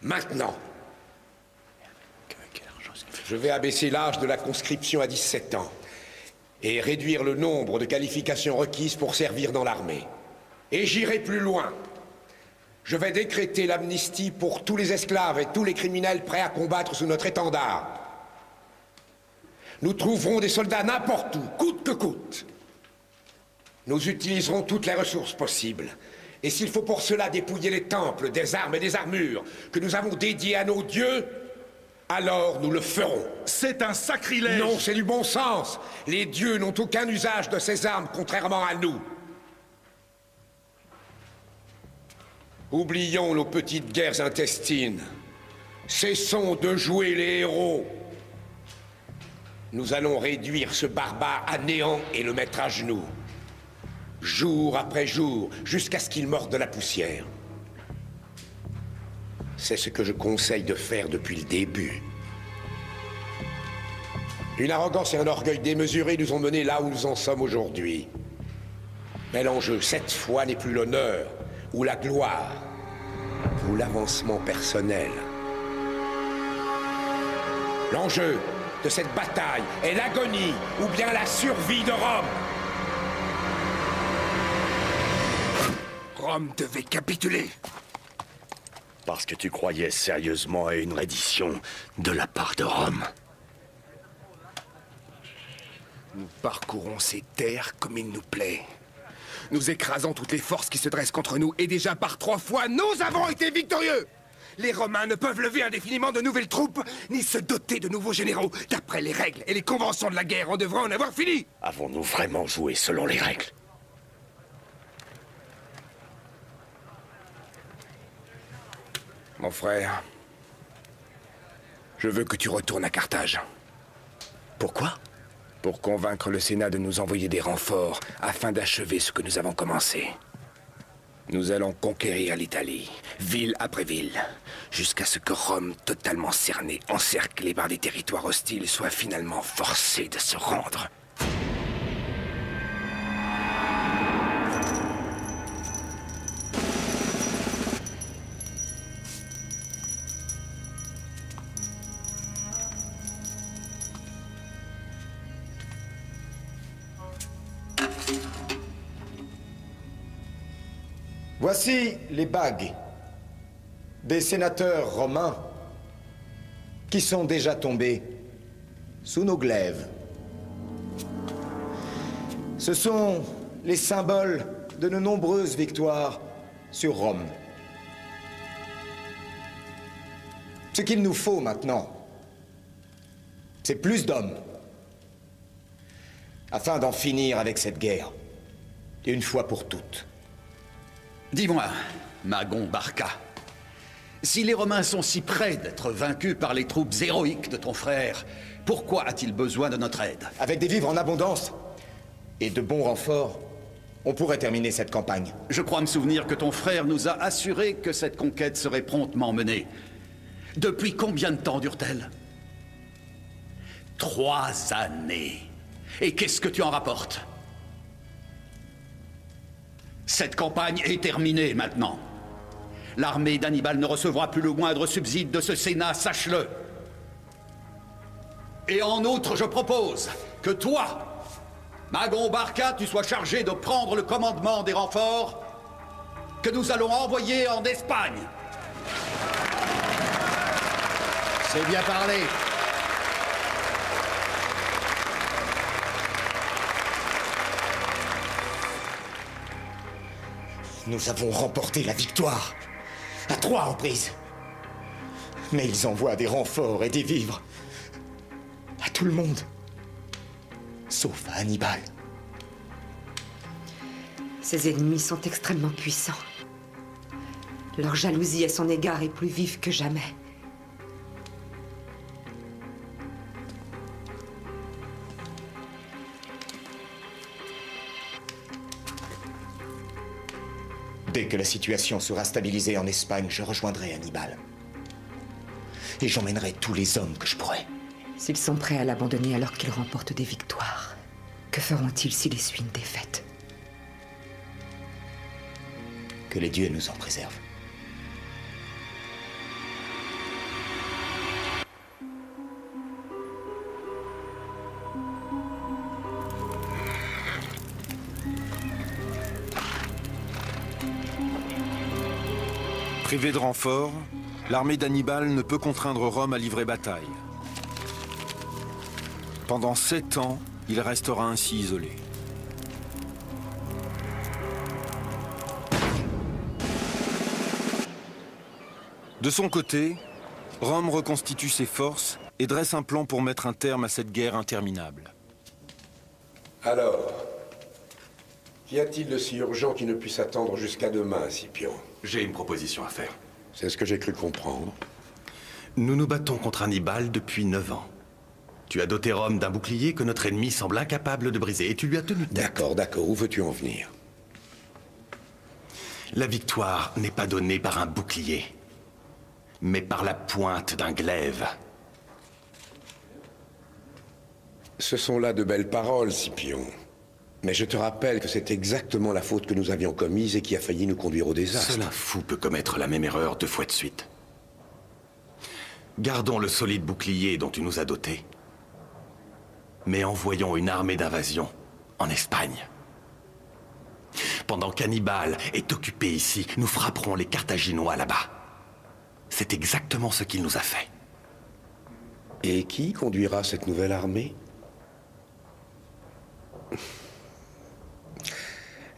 Maintenant. Je vais abaisser l'âge de la conscription à 17 ans et réduire le nombre de qualifications requises pour servir dans l'armée. Et j'irai plus loin. Je vais décréter l'amnistie pour tous les esclaves et tous les criminels prêts à combattre sous notre étendard. Nous trouverons des soldats n'importe où, coûte que coûte. Nous utiliserons toutes les ressources possibles. Et s'il faut pour cela dépouiller les temples des armes et des armures que nous avons dédiés à nos dieux, alors nous le ferons. C'est un sacrilège! Non, c'est du bon sens. Les dieux n'ont aucun usage de ces armes, contrairement à nous. Oublions nos petites guerres intestines. Cessons de jouer les héros. Nous allons réduire ce barbare à néant et le mettre à genoux. Jour après jour, jusqu'à ce qu'il morde de la poussière. C'est ce que je conseille de faire depuis le début. Une arrogance et un orgueil démesurés nous ont menés là où nous en sommes aujourd'hui. Mais l'enjeu, cette fois, n'est plus l'honneur, ou la gloire, ou l'avancement personnel. L'enjeu de cette bataille est l'agonie, ou bien la survie de Rome. Rome devait capituler. Parce que tu croyais sérieusement à une reddition de la part de Rome. Nous parcourons ces terres comme il nous plaît. Nous écrasons toutes les forces qui se dressent contre nous, et déjà par 3 fois, nous avons été victorieux. Les Romains ne peuvent lever indéfiniment de nouvelles troupes, ni se doter de nouveaux généraux. D'après les règles et les conventions de la guerre, on devrait en avoir fini. Avons-nous vraiment joué selon les règles? Mon frère, je veux que tu retournes à Carthage. Pourquoi? Pour convaincre le Sénat de nous envoyer des renforts afin d'achever ce que nous avons commencé. Nous allons conquérir l'Italie, ville après ville, jusqu'à ce que Rome, totalement cernée, encerclée par des territoires hostiles, soit finalement forcée de se rendre. Voici les bagues des sénateurs romains qui sont déjà tombés sous nos glaives. Ce sont les symboles de nos nombreuses victoires sur Rome. Ce qu'il nous faut maintenant, c'est plus d'hommes, afin d'en finir avec cette guerre, une fois pour toutes. Dis-moi, Magon Barca, si les Romains sont si près d'être vaincus par les troupes héroïques de ton frère, pourquoi a-t-il besoin de notre aide? Avec des vivres en abondance et de bons renforts, on pourrait terminer cette campagne. Je crois me souvenir que ton frère nous a assuré que cette conquête serait promptement menée. Depuis combien de temps dure-t-elle? 3 années. Et qu'est-ce que tu en rapportes? Cette campagne est terminée maintenant. L'armée d'Hannibal ne recevra plus le moindre subside de ce Sénat, sache-le. Et en outre, je propose que toi, Magon Barca, tu sois chargé de prendre le commandement des renforts que nous allons envoyer en Espagne. C'est bien parlé. Nous avons remporté la victoire. À 3 reprises. Mais ils envoient des renforts et des vivres. À tout le monde. Sauf à Hannibal. Ses ennemis sont extrêmement puissants. Leur jalousie à son égard est plus vive que jamais. Dès que la situation sera stabilisée en Espagne, je rejoindrai Hannibal. Et j'emmènerai tous les hommes que je pourrai. S'ils sont prêts à l'abandonner alors qu'ils remportent des victoires, que feront-ils s'il essuie une défaite? Que les dieux nous en préservent. Privée de renfort, l'armée d'Hannibal ne peut contraindre Rome à livrer bataille. Pendant 7 ans, il restera ainsi isolé. De son côté, Rome reconstitue ses forces et dresse un plan pour mettre un terme à cette guerre interminable. Alors, qu'y a-t-il de si urgent qui ne puisse attendre jusqu'à demain, Scipion? J'ai une proposition à faire. C'est ce que j'ai cru comprendre. Nous nous battons contre Hannibal depuis 9 ans. Tu as doté Rome d'un bouclier que notre ennemi semble incapable de briser, et tu lui as tenu tête. D'accord, d'accord. Où veux-tu en venir? La victoire n'est pas donnée par un bouclier, mais par la pointe d'un glaive. Ce sont là de belles paroles, Scipion. Mais je te rappelle que c'est exactement la faute que nous avions commise et qui a failli nous conduire au désastre. Seul un fou peut commettre la même erreur 2 fois de suite. Gardons le solide bouclier dont tu nous as dotés, mais envoyons une armée d'invasion en Espagne. Pendant qu'Hannibal est occupé ici, nous frapperons les Carthaginois là-bas. C'est exactement ce qu'il nous a fait. Et qui conduira cette nouvelle armée?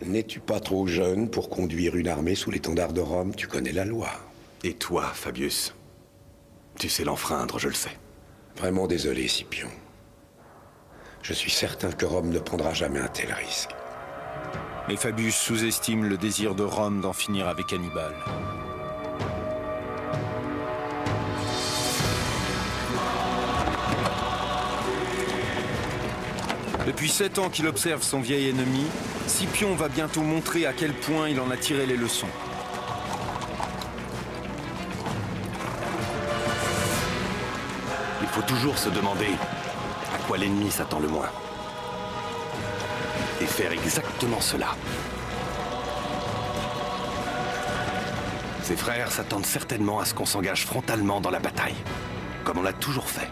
N'es-tu pas trop jeune pour conduire une armée sous l'étendard de Rome? Tu connais la loi. Et toi, Fabius? Tu sais l'enfreindre, je le sais. Vraiment désolé, Scipion. Je suis certain que Rome ne prendra jamais un tel risque. Mais Fabius sous-estime le désir de Rome d'en finir avec Hannibal. Depuis 7 ans qu'il observe son vieil ennemi, Scipion va bientôt montrer à quel point il en a tiré les leçons. Il faut toujours se demander à quoi l'ennemi s'attend le moins. Et faire exactement cela. Ses frères s'attendent certainement à ce qu'on s'engage frontalement dans la bataille, comme on l'a toujours fait.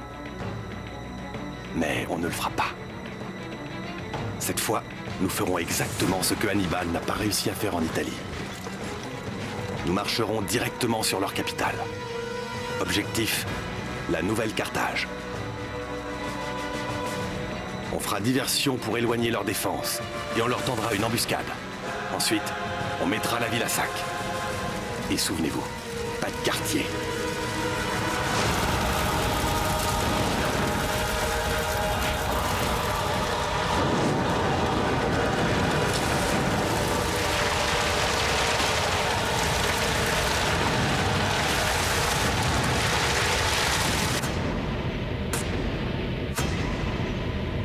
Mais on ne le fera pas. Cette fois, nous ferons exactement ce que Hannibal n'a pas réussi à faire en Italie. Nous marcherons directement sur leur capitale. Objectif, la nouvelle Carthage. On fera diversion pour éloigner leur défense, et on leur tendra une embuscade. Ensuite, on mettra la ville à sac. Et souvenez-vous, pas de quartier.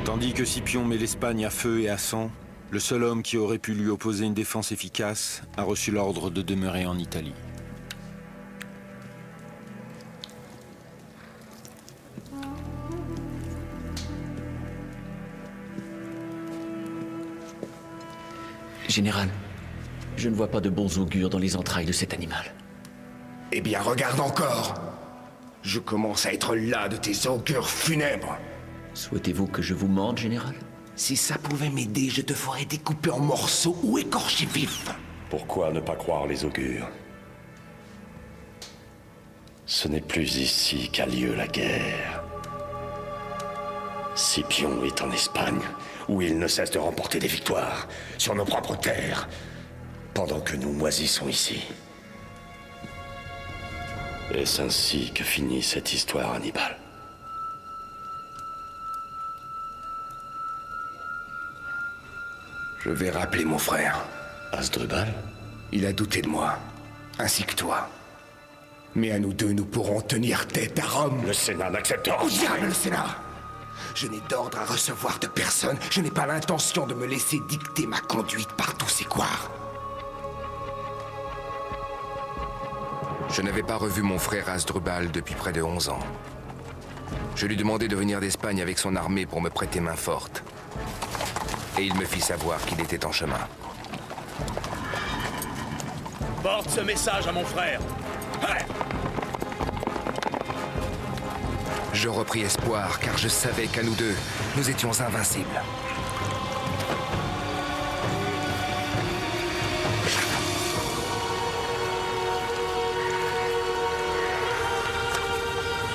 Tandis que Scipion met l'Espagne à feu et à sang, le seul homme qui aurait pu lui opposer une défense efficace a reçu l'ordre de demeurer en Italie. Général, je ne vois pas de bons augures dans les entrailles de cet animal. Eh bien, regarde encore. Je commence à être las de tes augures funèbres. Souhaitez-vous que je vous morde, général? Si ça pouvait m'aider, je te ferais découper en morceaux ou écorcher vif. Pourquoi ne pas croire les augures? Ce n'est plus ici qu'a lieu la guerre. Scipion est en Espagne, où il ne cesse de remporter des victoires sur nos propres terres, pendant que nous moisissons ici. Est-ce ainsi que finit cette histoire, Hannibal? Je vais rappeler mon frère. Hasdrubal? Il a douté de moi, ainsi que toi. Mais à nous deux, nous pourrons tenir tête à Rome. Le Sénat n'acceptera Où diable le Sénat? Je n'ai d'ordre à recevoir de personne. Je n'ai pas l'intention de me laisser dicter ma conduite par tous ces couards. Je n'avais pas revu mon frère Hasdrubal depuis près de 11 ans. Je lui demandai de venir d'Espagne avec son armée pour me prêter main forte. Et il me fit savoir qu'il était en chemin. Porte ce message à mon frère. Ouais. Je repris espoir, car je savais qu'à nous deux, nous étions invincibles.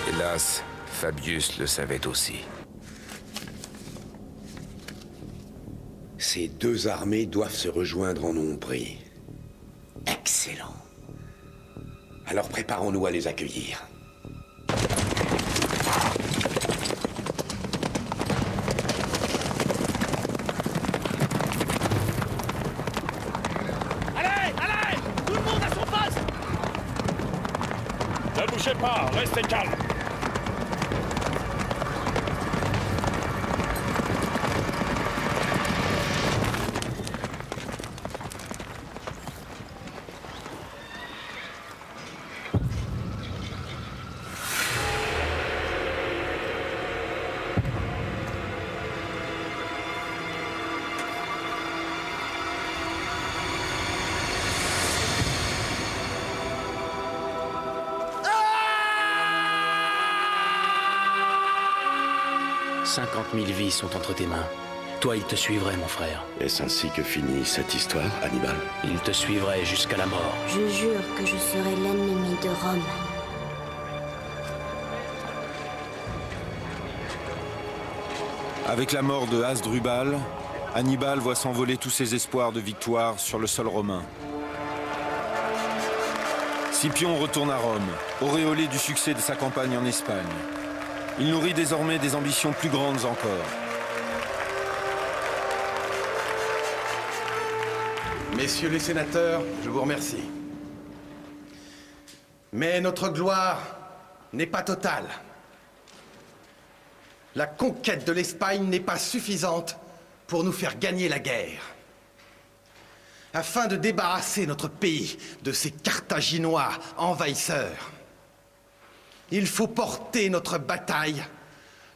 Hélas, Fabius le savait aussi. Ces deux armées doivent se rejoindre en Ombrie. Excellent. Alors préparons-nous à les accueillir. Allez! Tout le monde à son poste! Ne bougez pas, restez calme. « 50 000 vies sont entre tes mains. Toi, il te suivrait, mon frère. Est-ce ainsi que finit cette histoire, Hannibal? Il te suivrait jusqu'à la mort. Je jure que je serai l'ennemi de Rome. Avec la mort de Hasdrubal, Hannibal voit s'envoler tous ses espoirs de victoire sur le sol romain. Scipion retourne à Rome, auréolé du succès de sa campagne en Espagne. Il nourrit désormais des ambitions plus grandes encore. Messieurs les sénateurs, je vous remercie. Mais notre gloire n'est pas totale. La conquête de l'Espagne n'est pas suffisante pour nous faire gagner la guerre. Afin de débarrasser notre pays de ces Carthaginois envahisseurs, il faut porter notre bataille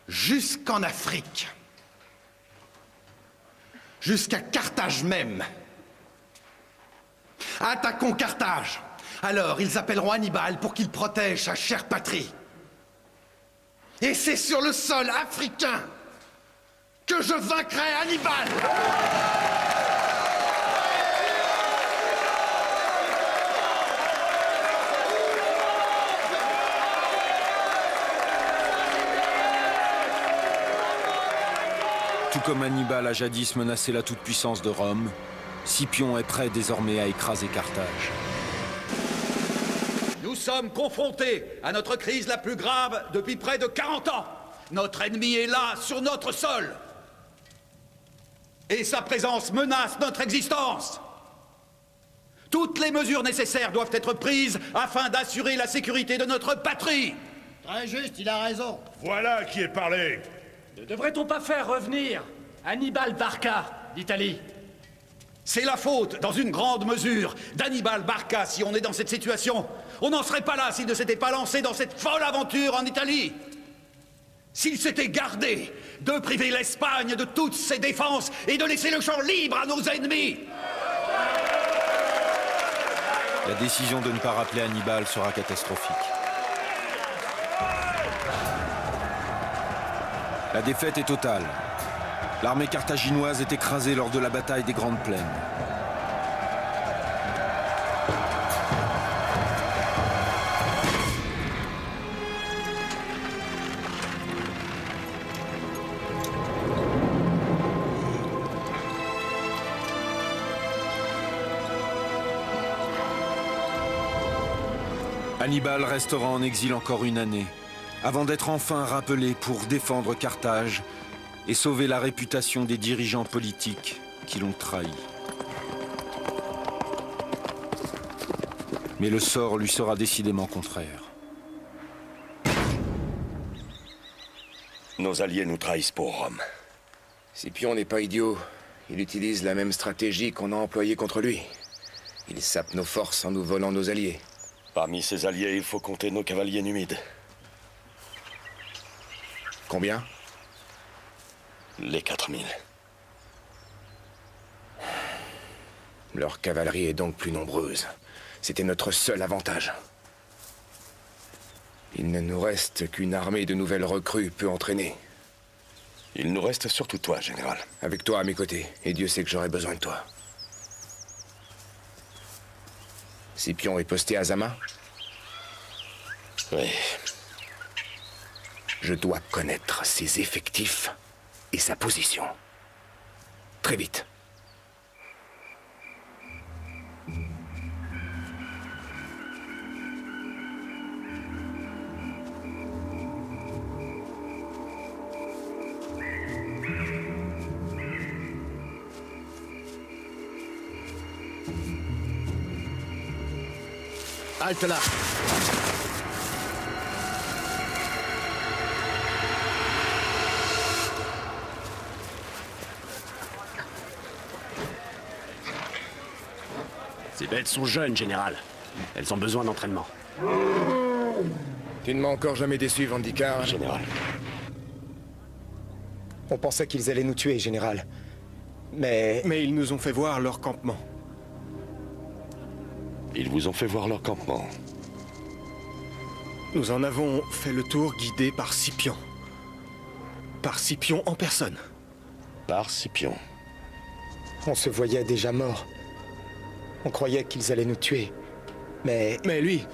jusqu'en Afrique, jusqu'à Carthage même. Attaquons Carthage. Alors ils appelleront Hannibal pour qu'il protège sa chère patrie. Et c'est sur le sol africain que je vaincrai Hannibal. Tout comme Hannibal a jadis menacé la toute-puissance de Rome, Scipion est prêt désormais à écraser Carthage. Nous sommes confrontés à notre crise la plus grave depuis près de 40 ans. Notre ennemi est là, sur notre sol. Et sa présence menace notre existence. Toutes les mesures nécessaires doivent être prises afin d'assurer la sécurité de notre patrie. Très juste, il a raison. Voilà qui est parlé. Ne devrait-on pas faire revenir Hannibal Barca d'Italie? C'est la faute, dans une grande mesure, d'Hannibal Barca si on est dans cette situation. On n'en serait pas là s'il ne s'était pas lancé dans cette folle aventure en Italie. S'il s'était gardé de priver l'Espagne de toutes ses défenses et de laisser le champ libre à nos ennemis. La décision de ne pas rappeler Hannibal sera catastrophique. La défaite est totale. L'armée carthaginoise est écrasée lors de la bataille des Grandes Plaines. Hannibal restera en exil encore une année, avant d'être enfin rappelé pour défendre Carthage et sauver la réputation des dirigeants politiques qui l'ont trahi. Mais le sort lui sera décidément contraire. Nos alliés nous trahissent pour Rome. Scipion n'est pas idiot. Il utilise la même stratégie qu'on a employée contre lui. Il sape nos forces en nous volant nos alliés. Parmi ces alliés, il faut compter nos cavaliers numides. Combien? Les 4000. Leur cavalerie est donc plus nombreuse. C'était notre seul avantage. Il ne nous reste qu'une armée de nouvelles recrues peu entraînées. Il nous reste surtout toi, général. Avec toi à mes côtés, et Dieu sait que j'aurai besoin de toi. Scipion est posté à Zama? Oui. Je dois connaître ses effectifs et sa position. Très vite. Halte là. Ces bêtes sont jeunes, général. Elles ont besoin d'entraînement. Tu ne m'as encore jamais déçu, Vandikar. Général. On pensait qu'ils allaient nous tuer, général. Mais ils nous ont fait voir leur campement. Ils vous ont fait voir leur campement. Nous en avons fait le tour guidé par Scipion. Par Scipion en personne. Par Scipion. On se voyait déjà morts. On croyait qu'ils allaient nous tuer. Mais lui,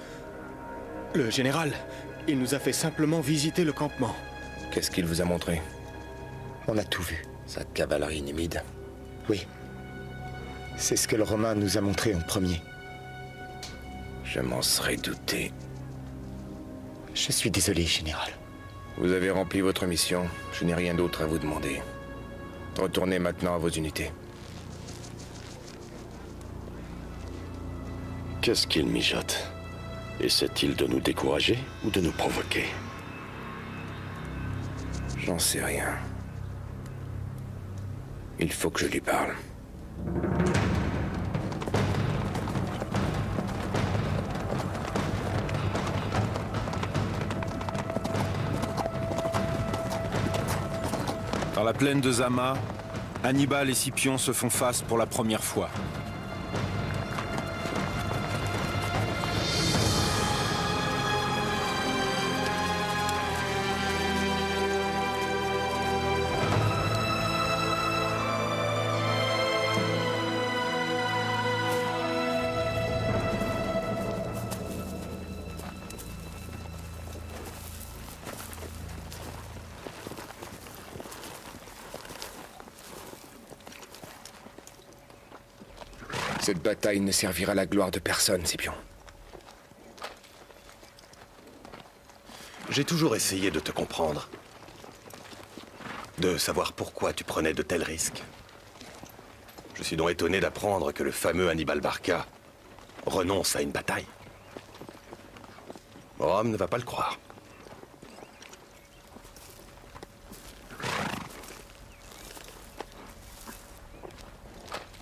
le général, il nous a fait simplement visiter le campement. Qu'est-ce qu'il vous a montré? On a tout vu. Sa cavalerie numide? Oui. C'est ce que le Romain nous a montré en premier. Je m'en serais douté. Je suis désolé, général. Vous avez rempli votre mission. Je n'ai rien d'autre à vous demander. Retournez maintenant à vos unités. Qu'est-ce qu'il mijote? Essaie-t-il de nous décourager ou de nous provoquer? J'en sais rien. Il faut que je lui parle. Dans la plaine de Zama, Hannibal et Scipion se font face pour la première fois. Cette bataille ne servira à la gloire de personne, Scipion. J'ai toujours essayé de te comprendre. De savoir pourquoi tu prenais de tels risques. Je suis donc étonné d'apprendre que le fameux Hannibal Barca renonce à une bataille. Rome ne va pas le croire.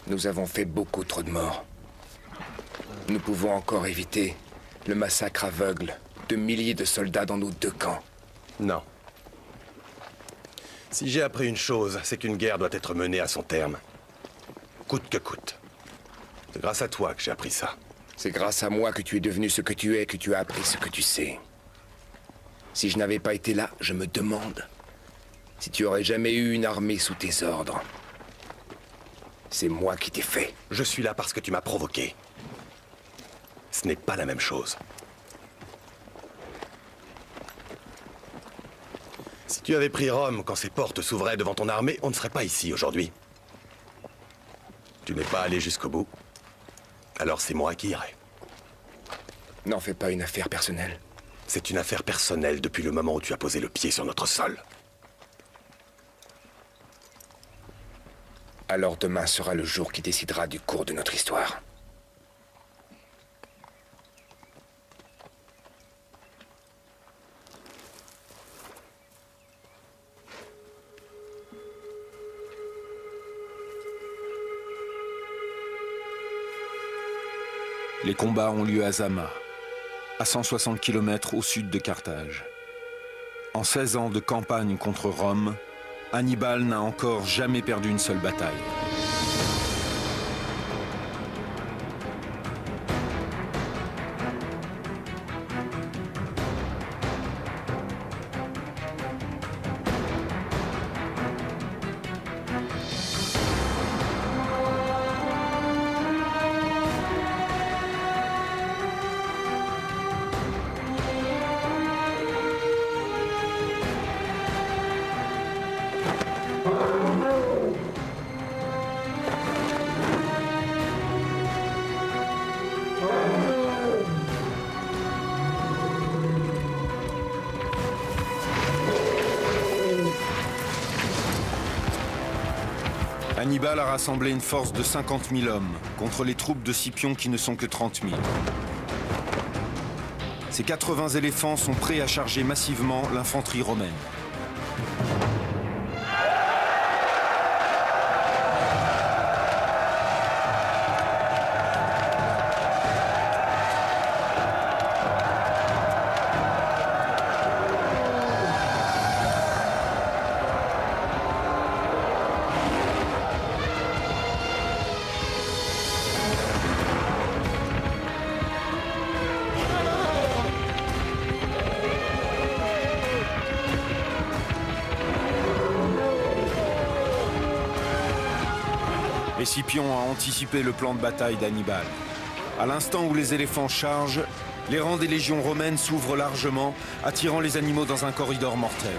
Nous avons fait beaucoup trop de morts. Nous pouvons encore éviter le massacre aveugle de milliers de soldats dans nos deux camps. Non. Si j'ai appris une chose, c'est qu'une guerre doit être menée à son terme. Coûte que coûte. C'est grâce à toi que j'ai appris ça. C'est grâce à moi que tu es devenu ce que tu es, que tu as appris ce que tu sais. Si je n'avais pas été là, je me demande si tu aurais jamais eu une armée sous tes ordres. C'est moi qui t'ai fait. Je suis là parce que tu m'as provoqué. Ce n'est pas la même chose. Si tu avais pris Rome quand ses portes s'ouvraient devant ton armée, on ne serait pas ici aujourd'hui. Tu n'es pas allé jusqu'au bout. Alors c'est moi qui irai. N'en fais pas une affaire personnelle. C'est une affaire personnelle depuis le moment où tu as posé le pied sur notre sol. Alors demain sera le jour qui décidera du cours de notre histoire. Les combats ont lieu à Zama, à 160 km au sud de Carthage. En 16 ans de campagne contre Rome, Hannibal n'a encore jamais perdu une seule bataille. Hannibal a rassemblé une force de 50 000 hommes contre les troupes de Scipion qui ne sont que 30 000. Ces 80 éléphants sont prêts à charger massivement l'infanterie romaine. Et Scipion a anticipé le plan de bataille d'Hannibal. À l'instant où les éléphants chargent, les rangs des légions romaines s'ouvrent largement, attirant les animaux dans un corridor mortel.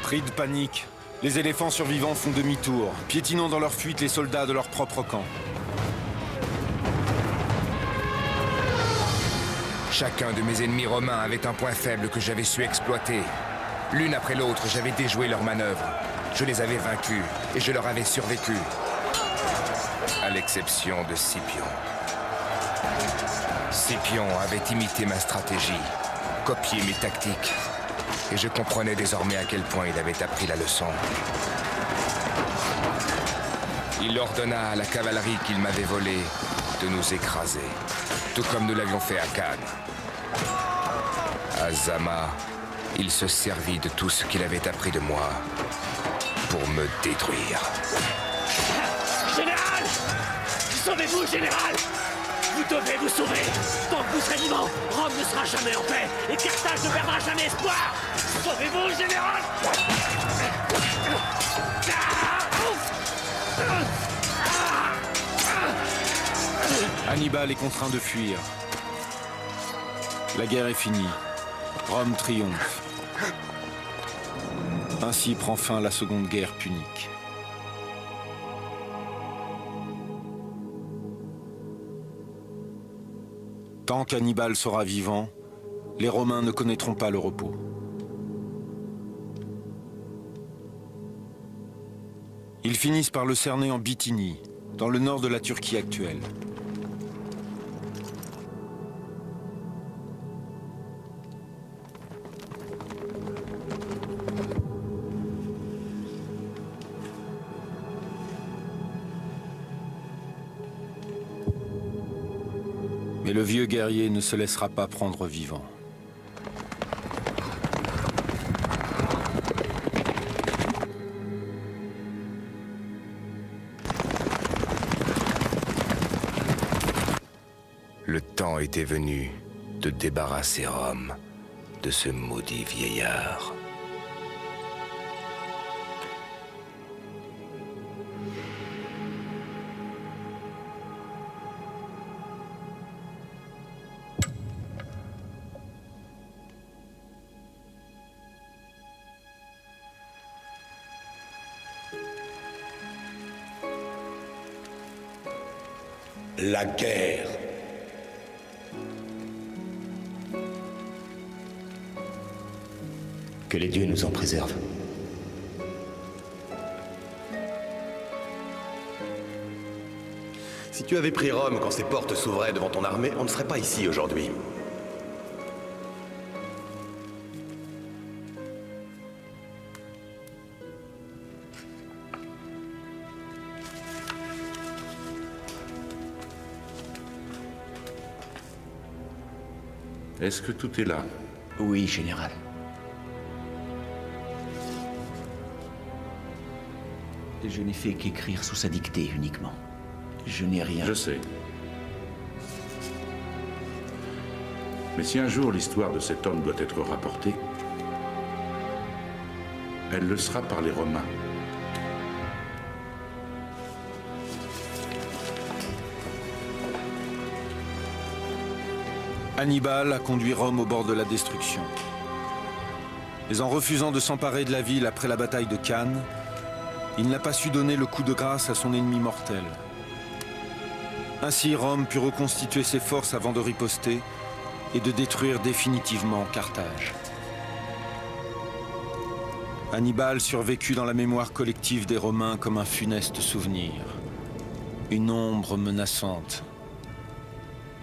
Pris de panique, les éléphants survivants font demi-tour, piétinant dans leur fuite les soldats de leur propre camp. Chacun de mes ennemis romains avait un point faible que j'avais su exploiter. L'une après l'autre, j'avais déjoué leurs manœuvres. Je les avais vaincus et je leur avais survécu. À l'exception de Scipion. Scipion avait imité ma stratégie, copié mes tactiques. Et je comprenais désormais à quel point il avait appris la leçon. Il ordonna à la cavalerie qu'il m'avait volée de nous écraser, tout comme nous l'avions fait à Cannes. À Zama, il se servit de tout ce qu'il avait appris de moi pour me détruire. Général! Sauvez-vous, général! Vous devez vous sauver! Tant que vous serez vivant, Rome ne sera jamais en paix et Carthage ne perdra jamais espoir! Sauvez-vous, général! Hannibal est contraint de fuir. La guerre est finie. Rome triomphe. Ainsi prend fin la Seconde Guerre punique. Tant qu'Hannibal sera vivant, les Romains ne connaîtront pas le repos. Ils finissent par le cerner en Bithynie, dans le nord de la Turquie actuelle. Mais le vieux guerrier ne se laissera pas prendre vivant. Le temps était venu de débarrasser Rome de ce maudit vieillard. La guerre. Que les dieux nous en préservent. Si tu avais pris Rome quand ses portes s'ouvraient devant ton armée, on ne serait pas ici aujourd'hui. Est-ce que tout est là? Oui, général. Je n'ai fait qu'écrire sous sa dictée uniquement. Je n'ai rien... Je sais. Mais si un jour l'histoire de cet homme doit être rapportée, elle le sera par les Romains. Hannibal a conduit Rome au bord de la destruction. Mais en refusant de s'emparer de la ville après la bataille de Cannes, il n'a pas su donner le coup de grâce à son ennemi mortel. Ainsi, Rome put reconstituer ses forces avant de riposter et de détruire définitivement Carthage. Hannibal survécut dans la mémoire collective des Romains comme un funeste souvenir, une ombre menaçante,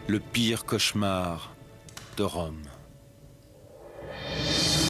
le pire cauchemar de Rome.